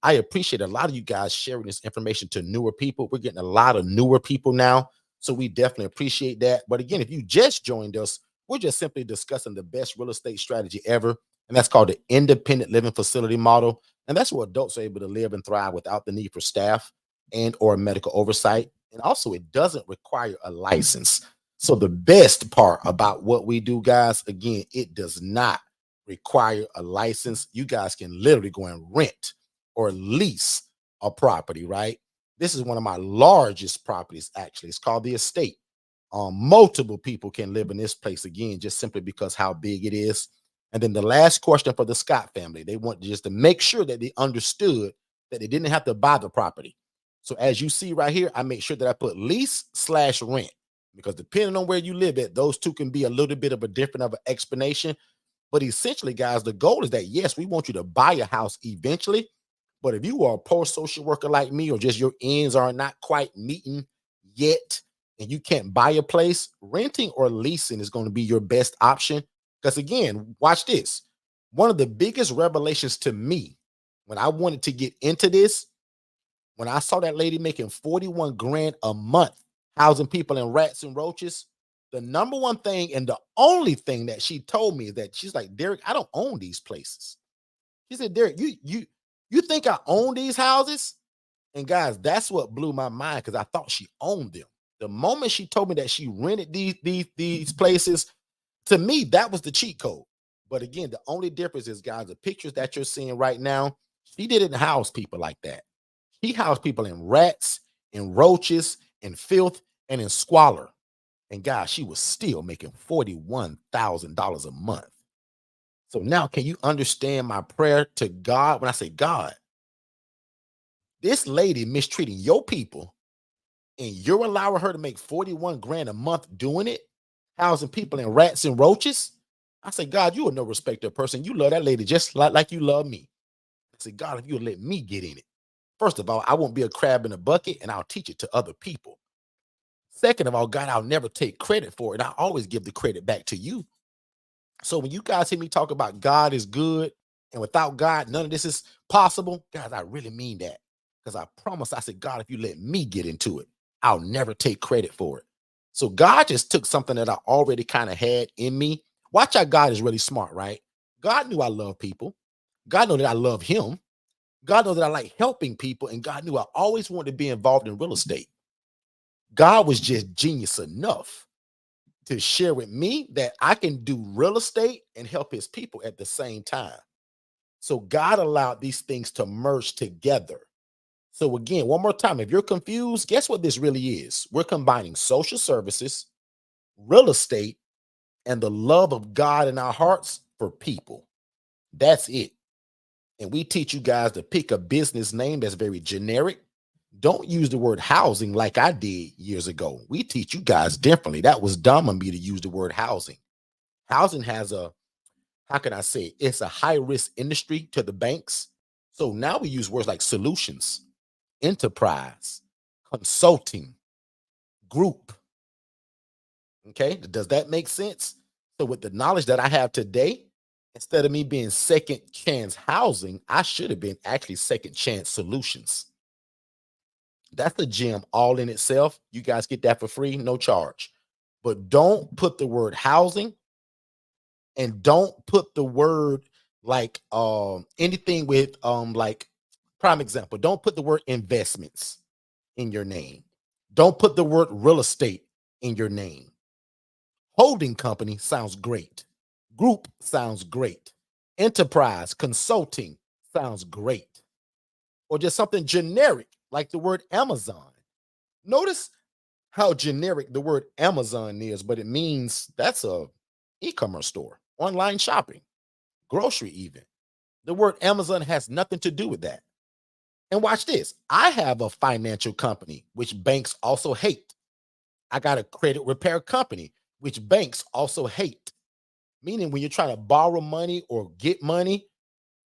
I appreciate a lot of you guys sharing this information to newer people. We're getting a lot of newer people now. So we definitely appreciate that. But again, if you just joined us, we're just simply discussing the best real estate strategy ever. And that's called the independent living facility model. And that's where adults are able to live and thrive without the need for staff and or medical oversight. And also, it doesn't require a license. So the best part about what we do, guys, again, it does not require a license. You guys can literally go and rent or lease a property, right? This is one of my largest properties, actually. It's called the estate. Multiple people can live in this place, again, just simply because how big it is. And then the last question for the Scott family, they want just to make sure that they understood that they didn't have to buy the property. So as you see right here, I make sure that I put lease/rent, because depending on where you live at, those two can be a little bit of a different of an explanation. But essentially, guys, the goal is that, yes, we want you to buy a house eventually. But if you are a poor social worker like me, or just your ends are not quite meeting yet, and you can't buy a place, renting or leasing is going to be your best option. Because again, watch this. One of the biggest revelations to me when I wanted to get into this, when I saw that lady making 41 grand a month housing people in rats and roaches, the number one thing and the only thing that she told me is that she's like, Derek, I don't own these places. She said, Derek, you think I own these houses? And guys, that's what blew my mind, because I thought she owned them. The moment she told me that she rented these places, to me, that was the cheat code. But again, the only difference is, guys, the pictures that you're seeing right now, she didn't house people like that. He housed people in rats, in roaches, in filth, and in squalor. And guys, she was still making $41,000 a month. So now, can you understand my prayer to God when I say, God, this lady mistreating your people, and you're allowing her to make 41 grand a month doing it, housing people in rats and roaches? I say, God, you are no respecter of person. You love that lady just like you love me. I say, God, if you would let me get in it. First of all, I won't be a crab in a bucket, and I'll teach it to other people. Second of all, God, I'll never take credit for it. I always give the credit back to you. So when you guys hear me talk about God is good, and without God, none of this is possible, guys, I really mean that. Because I promise, I said, God, if you let me get into it, I'll never take credit for it. So God just took something that I already kind of had in me. Watch how God is really smart, right? God knew I love people. God knew that I love him. God knows that I like helping people, and God knew I always wanted to be involved in real estate. God was just genius enough to share with me that I can do real estate and help his people at the same time. So God allowed these things to merge together. So again, one more time, if you're confused, guess what this really is? We're combining social services, real estate, and the love of God in our hearts for people. That's it. And we teach you guys to pick a business name that's very generic. Don't use the word housing like I did years ago. We teach you guys differently. That was dumb of me to use the word housing. Housing has a, how can I say, it's a high risk industry to the banks. So now we use words like solutions, enterprise, consulting, group. Okay, does that make sense? So with the knowledge that I have today, instead of me being second chance housing, I should have been actually second chance solutions. That's a gem all in itself. You guys get that for free, no charge. But don't put the word housing, and don't put the word like anything with like, prime example, don't put the word investments in your name. Don't put the word real estate in your name. Holding company sounds great. Group sounds great. Enterprise, consulting sounds great. Or just something generic like the word Amazon. Notice how generic the word Amazon is, but it means that's a e-commerce store, online shopping, grocery even. The word Amazon has nothing to do with that. And watch this. I have a financial company, which banks also hate. I got a credit repair company, which banks also hate. Meaning when you're trying to borrow money or get money,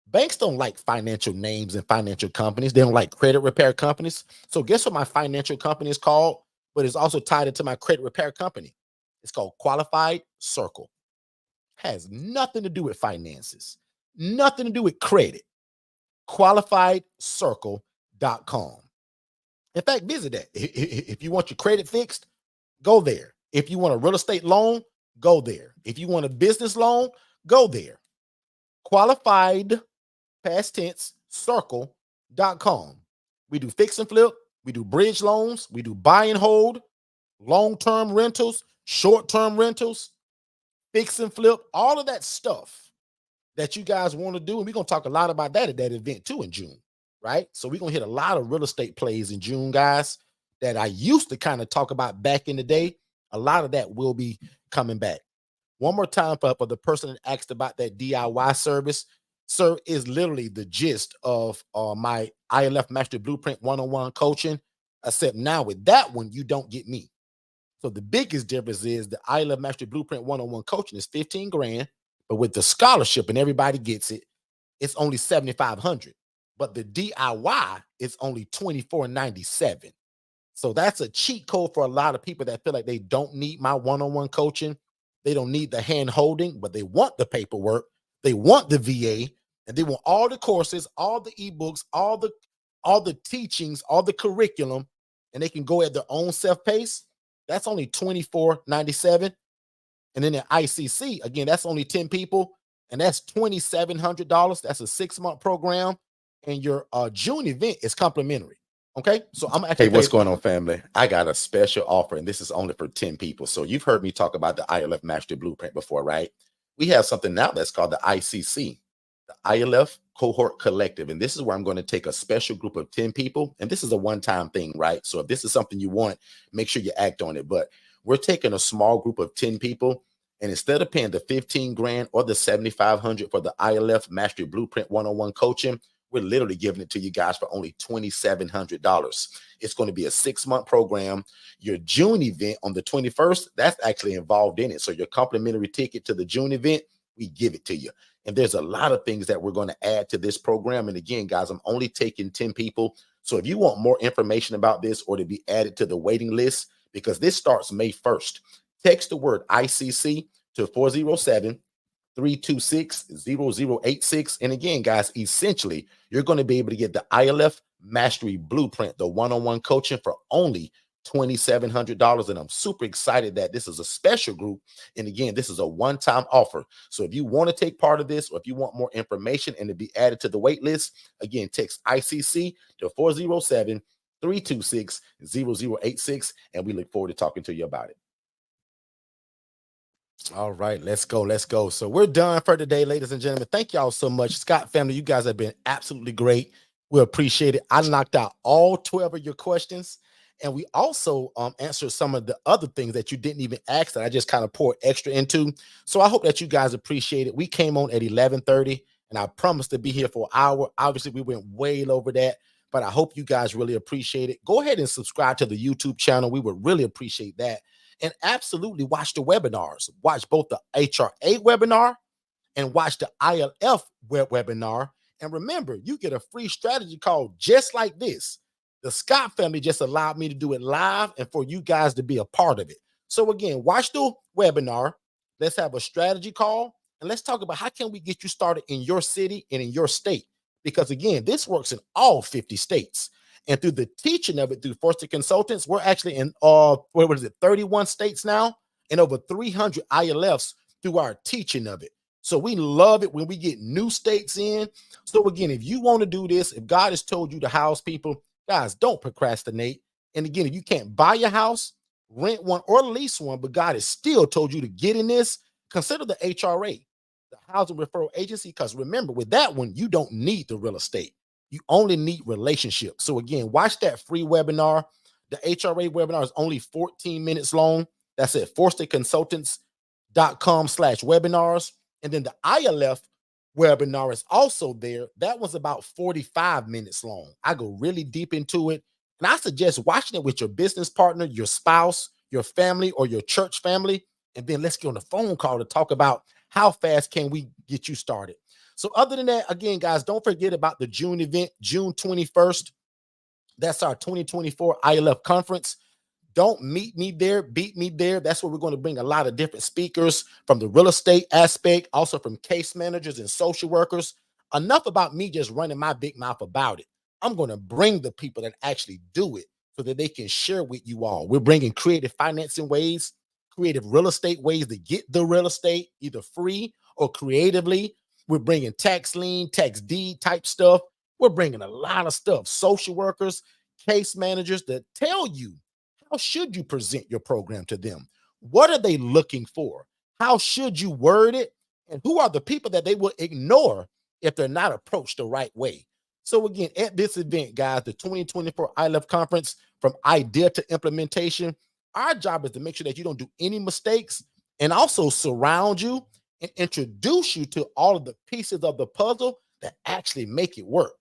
banks don't like financial names and financial companies. They don't like credit repair companies. So guess what my financial company is called, but it's also tied into my credit repair company? It's called Qualified Circle. Has nothing to do with finances, nothing to do with credit. QualifiedCircle.com. In fact, visit that. If you want your credit fixed, go there. If you want a real estate loan, go there. If you want a business loan, go there. Qualified, past tense, circle.com. We do fix and flip. We do bridge loans. We do buy and hold, long-term rentals, short-term rentals, fix and flip, all of that stuff that you guys want to do. And we're going to talk a lot about that at that event too in June, right? So we're going to hit a lot of real estate plays in June, guys, that I used to kind of talk about back in the day. A lot of that will be coming back. One more time for the person that asked about that DIY service, sir, is literally the gist of my ILF Mastery Blueprint one-on-one coaching, except now with that one, you don't get me. So the biggest difference is the ILF Mastery Blueprint one-on-one coaching is 15 grand, but with the scholarship and everybody gets it, it's only 7,500. But the DIY is only 24.97. So that's a cheat code for a lot of people that feel like they don't need my one-on-one coaching. They don't need the hand holding, but they want the paperwork. They want the VA, and they want all the courses, all the ebooks, all the teachings, all the curriculum, and they can go at their own self-pace. That's only 24.97. And then at ICC, again, that's only 10 people, and that's $2,700. That's a 6-month program, and your June event is complimentary. Okay, so I'm actually. Hey, what's going on, family? I got a special offer, and this is only for 10 people. So you've heard me talk about the ILF Mastery Blueprint before, right? We have something now that's called the ICC, the ILF Cohort Collective. And this is where I'm going to take a special group of 10 people. And this is a one-time thing, right? So if this is something you want, make sure you act on it. But we're taking a small group of 10 people. And instead of paying the 15 grand or the 7,500 for the ILF Mastery Blueprint one-on-one coaching, we're literally giving it to you guys for only $2,700. It's going to be a 6-month program. Your June event on the 21st, that's actually involved in it. So your complimentary ticket to the June event, we give it to you. And there's a lot of things that we're going to add to this program. And again, guys, I'm only taking 10 people. So if you want more information about this or to be added to the waiting list, because this starts May 1st, text the word ICC to 407-326-0086. And again, guys, essentially, you're going to be able to get the ILF Mastery Blueprint, the one-on-one coaching for only $2,700. And I'm super excited that this is a special group. And again, this is a one-time offer. So if you want to take part of this, or if you want more information and to be added to the wait list, again, text ICC to 326-0086, and we look forward to talking to you about it. All right, let's go. Let's go. So we're done for today, ladies and gentlemen. Thank y'all so much. Scott family, you guys have been absolutely great. We appreciate it. I knocked out all 12 of your questions. And we also answered some of the other things that you didn't even ask that I just kind of poured extra into. So I hope that you guys appreciate it. We came on at 11:30, and I promised to be here for an hour. Obviously, we went way over that, but I hope you guys really appreciate it. Go ahead and subscribe to the YouTube channel. We would really appreciate that. And absolutely watch the webinars. Watch both the HRA webinar and watch the ILF webinar. And remember, you get a free strategy call just like this. The Scott family just allowed me to do it live and for you guys to be a part of it. So again, watch the webinar. Let's have a strategy call and let's talk about how can we get you started in your city and in your state. Because again, this works in all 50 states. And through the teaching of it through Forster Consultants, we're actually in 31 states now and over 300 ILFs through our teaching of it. So we love it when we get new states in. So again, if you want to do this, if God has told you to house people, guys, don't procrastinate. And again, if you can't buy a house, rent one or lease one, but God has still told you to get in this, consider the HRA, the Housing Referral Agency, because remember, with that one, you don't need the real estate. You only need relationships. So again, watch that free webinar. The HRA webinar is only 14 minutes long. That's at forsterconsultants.com/webinars. And then the ILF webinar is also there. That one's about 45 minutes long. I go really deep into it. And I suggest watching it with your business partner, your spouse, your family, or your church family. And then let's get on the phone call to talk about how fast can we get you started. So other than that, again, guys, don't forget about the June event, June 21st. That's our 2024 ILF conference. Don't meet me there, beat me there. That's where we're going to bring a lot of different speakers from the real estate aspect, also from case managers and social workers. Enough about me just running my big mouth about it. I'm going to bring the people that actually do it so that they can share with you all. We're bringing creative financing ways, creative real estate ways to get the real estate, either free or creatively. We're bringing tax lien, tax deed type stuff. We're bringing a lot of stuff. Social workers, case managers that tell you how should you present your program to them? What are they looking for? How should you word it? And who are the people that they will ignore if they're not approached the right way? So again, at this event, guys, the 2024 ILF conference, from idea to implementation, our job is to make sure that you don't do any mistakes and also surround you and introduce you to all of the pieces of the puzzle that actually make it work.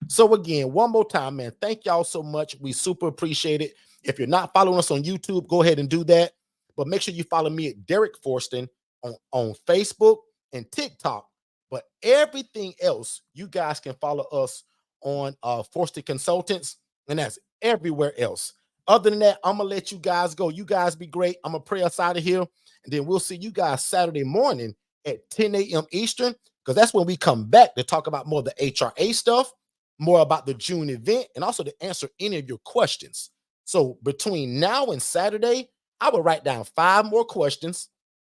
So again, one more time, man, thank y'all so much. We super appreciate it. If you're not following us on YouTube, go ahead and do that. But make sure you follow me at Derek Forston on Facebook and TikTok. But everything else, you guys can follow us on Forston Consultants, and that's everywhere else. Other than that, I'm going to let you guys go. You guys be great. I'm going to pray us out of here, and then we'll see you guys Saturday morning at 10 a.m. Eastern, because that's when we come back to talk about more of the HRA stuff, more about the June event, and also to answer any of your questions. So between now and Saturday, I will write down 5 more questions,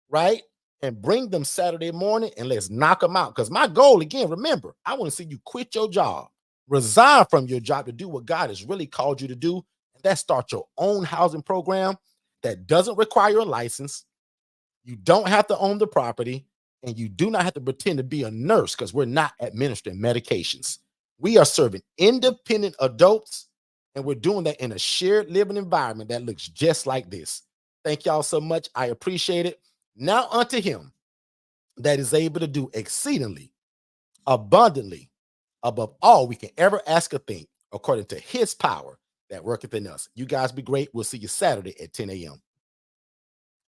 right? And bring them Saturday morning and let's knock them out. Because my goal, again, remember, I want to see you quit your job, resign from your job to do what God has really called you to do. And that's start your own housing program that doesn't require a license. You don't have to own the property, and you do not have to pretend to be a nurse because we're not administering medications. We are serving independent adults, and we're doing that in a shared living environment that looks just like this. Thank y'all so much. I appreciate it. Now unto him that is able to do exceedingly, abundantly, above all we can ever ask or think, according to his power that worketh in us. You guys be great. We'll see you Saturday at 10 a.m.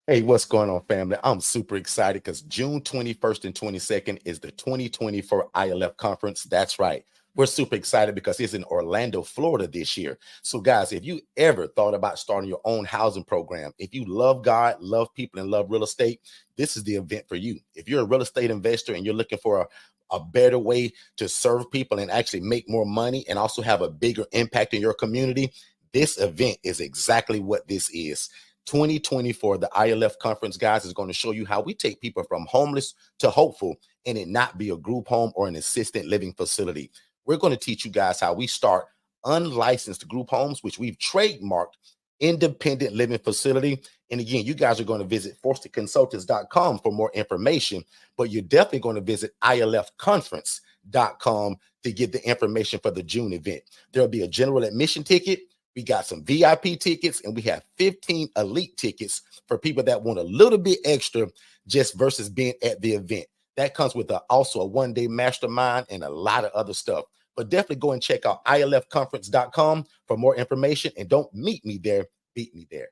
Hey, what's going on, family? I'm super excited because June 21st and 22nd is the 2024 ILF conference. That's right. We're super excited because it's in Orlando, Florida this year. So guys, if you ever thought about starting your own housing program, if you love God, love people, and love real estate, this is the event for you. If you're a real estate investor and you're looking for a better way to serve people and actually make more money and also have a bigger impact in your community, this event is exactly what this is. 2024, the ILF conference, guys, is going to show you how we take people from homeless to hopeful and it not be a group home or an assisted living facility. We're going to teach you guys how we start unlicensed group homes, which we've trademarked, independent living facility. And again, you guys are going to visit forsterconsultants.com for more information, but you're definitely going to visit ilfconference.com to get the information for the June event. There'll be a general admission ticket. We got some VIP tickets, and we have 15 elite tickets for people that want a little bit extra just versus being at the event. That comes with also a one-day mastermind and a lot of other stuff. But definitely go and check out ilfconference.com for more information. And don't meet me there, beat me there.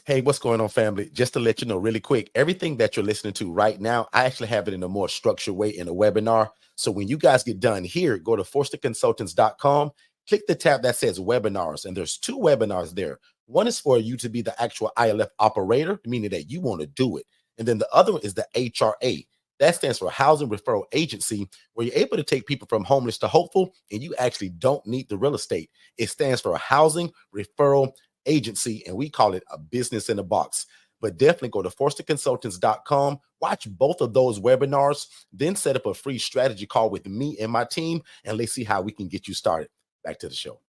Hey, what's going on, family? Just to let you know really quick, everything that you're listening to right now, I actually have it in a more structured way in a webinar. So when you guys get done here, go to forsterconsultants.com, click the tab that says webinars, and there's 2 webinars there. One is for you to be the actual ILF operator, meaning that you want to do it. And then the other one is the HRA. That stands for Housing Referral Agency, where you're able to take people from homeless to hopeful, and you actually don't need the real estate. It stands for Housing Referral Agency, and we call it a business in a box. But definitely go to forsterconsultants.com, watch both of those webinars, then set up a free strategy call with me and my team, and let's see how we can get you started. Back to the show.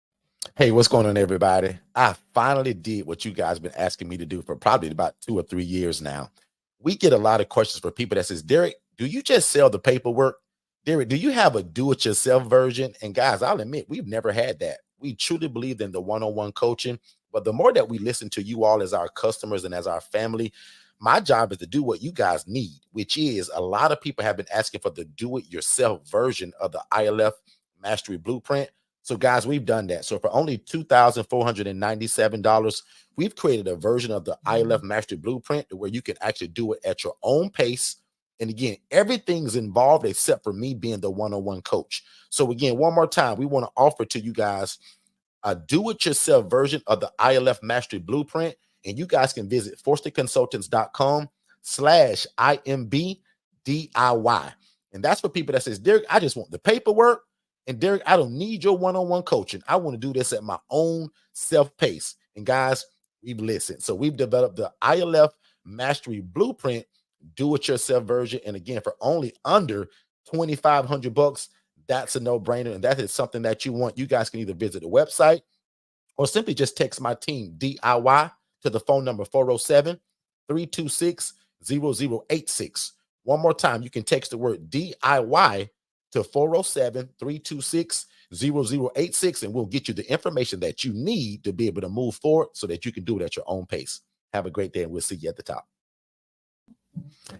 Hey, what's going on, everybody? I finally did what you guys been asking me to do for probably about 2 or 3 years now. We get a lot of questions from people that says, Derek, do you just sell the paperwork? Derek, do you have a do-it-yourself version? And guys, I'll admit, we've never had that. We truly believe in the one-on-one coaching. But the more that we listen to you all as our customers and as our family, my job is to do what you guys need, which is a lot of people have been asking for the do-it-yourself version of the ILF Mastery Blueprint. So guys, we've done that. So for only $2,497, we've created a version of the ILF Mastery Blueprint where you can actually do it at your own pace. And again, everything's involved except for me being the one-on-one coach. So again, one more time, we want to offer to you guys a do-it-yourself version of the ILF Mastery Blueprint. And you guys can visit forsterconsultants.com/IMBDIY. And that's for people that says, Derek, I just want the paperwork. And Derek, I don't need your one-on-one coaching. I want to do this at my own self-pace. And guys, we've listened. So we've developed the ILF Mastery Blueprint do-it-yourself version. And again, for only under $2,500, that's a no-brainer. And that is something that you want. You guys can either visit the website or simply just text my team DIY to the phone number 407-326-0086. One more time, you can text the word DIY to 407-326-0086, and we'll get you the information that you need to be able to move forward so that you can do it at your own pace. Have a great day, and we'll see you at the top.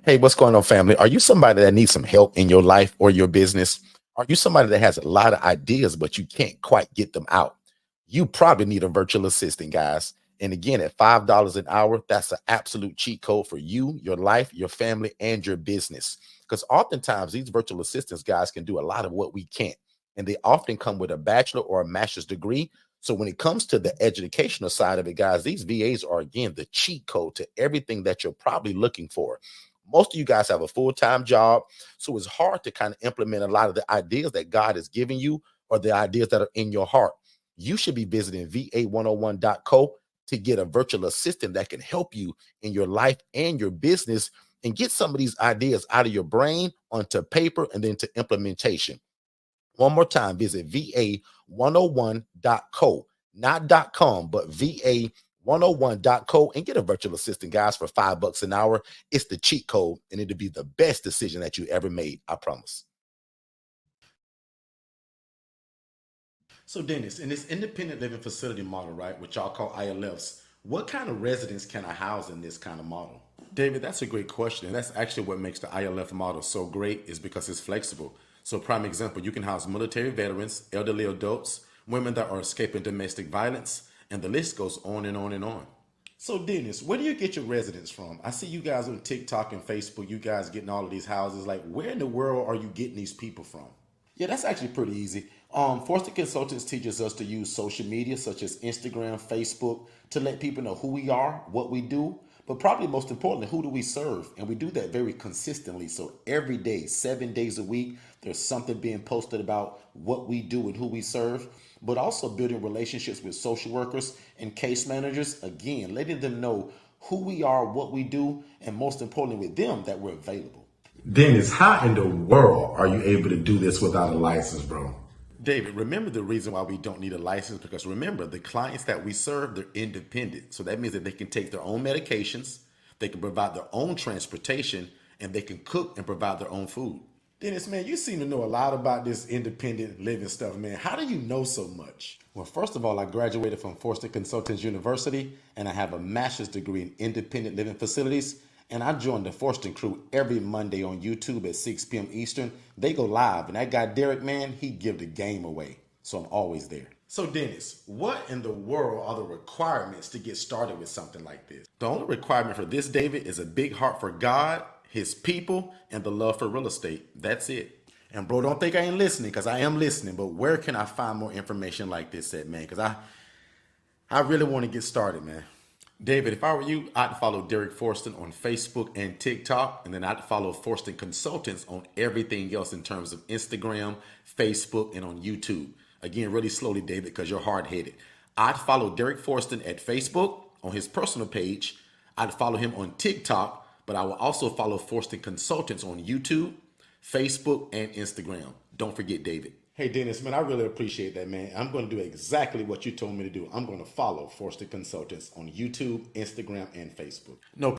Hey, what's going on, family? Are you somebody that needs some help in your life or your business? Are you somebody that has a lot of ideas, but you can't quite get them out? You probably need a virtual assistant, guys. And again, at $5 an hour, that's an absolute cheat code for you, your life, your family, and your business. Because oftentimes these virtual assistants, guys, can do a lot of what we can't. And they often come with a bachelor or a master's degree. So when it comes to the educational side of it, guys, these VAs are, again, the cheat code to everything that you're probably looking for. Most of you guys have a full-time job, so it's hard to kind of implement a lot of the ideas that God has given you or the ideas that are in your heart. You should be visiting va101.co to get a virtual assistant that can help you in your life and your business and get some of these ideas out of your brain onto paper and then to implementation. One more time, visit va101.co, not .com, but va101.co, and get a virtual assistant, guys, for $5 an hour. It's the cheat code, and it'll be the best decision that you ever made. I promise. So Dennis, in this independent living facility model, right, which y'all call ILFs, what kind of residents can I house in this kind of model? David, that's a great question. And that's actually what makes the ILF model so great, is because it's flexible. So prime example, you can house military veterans, elderly adults, women that are escaping domestic violence, and the list goes on and on and on. So Dennis, where do you get your residents from? I see you guys on TikTok and Facebook, you guys getting all of these houses. Like, where in the world are you getting these people from? Yeah, that's actually pretty easy. Forster Consultants teaches us to use social media such as Instagram, Facebook to let people know who we are, what we do, but probably most importantly, who do we serve? And we do that very consistently. So every day, 7 days a week, there's something being posted about what we do and who we serve, but also building relationships with social workers and case managers. Again, letting them know who we are, what we do, and most importantly with them, that we're available. Dennis, how in the world are you able to do this without a license, bro? David, remember the reason why we don't need a license? Because remember, the clients that we serve, they're independent. So that means that they can take their own medications, they can provide their own transportation, and they can cook and provide their own food. Dennis, man, you seem to know a lot about this independent living stuff, man. How do you know so much? Well, first of all, I graduated from Forster Consultants University, and I have a master's degree in independent living facilities. And I join the Forster crew every Monday on YouTube at 6 p.m. Eastern. They go live, and that guy Derek, man, he give the game away. So I'm always there. So Dennis, what in the world are the requirements to get started with something like this? The only requirement for this, David, is a big heart for God, his people, and the love for real estate. That's it. And bro, don't think I ain't listening, because I am listening. But where can I find more information like this at, man? Because I really want to get started, man. David, if I were you, I'd follow Derek Forston on Facebook and TikTok, and then I'd follow Forston Consultants on everything else in terms of Instagram, Facebook, and on YouTube. Again, really slowly, David, because you're hard-headed. I'd follow Derek Forston at Facebook on his personal page. I'd follow him on TikTok, but I will also follow Forston Consultants on YouTube, Facebook, and Instagram. Don't forget, David. Hey, Dennis, man, I really appreciate that, man. I'm going to do exactly what you told me to do. I'm going to follow Forster Consultants on YouTube, Instagram, and Facebook. No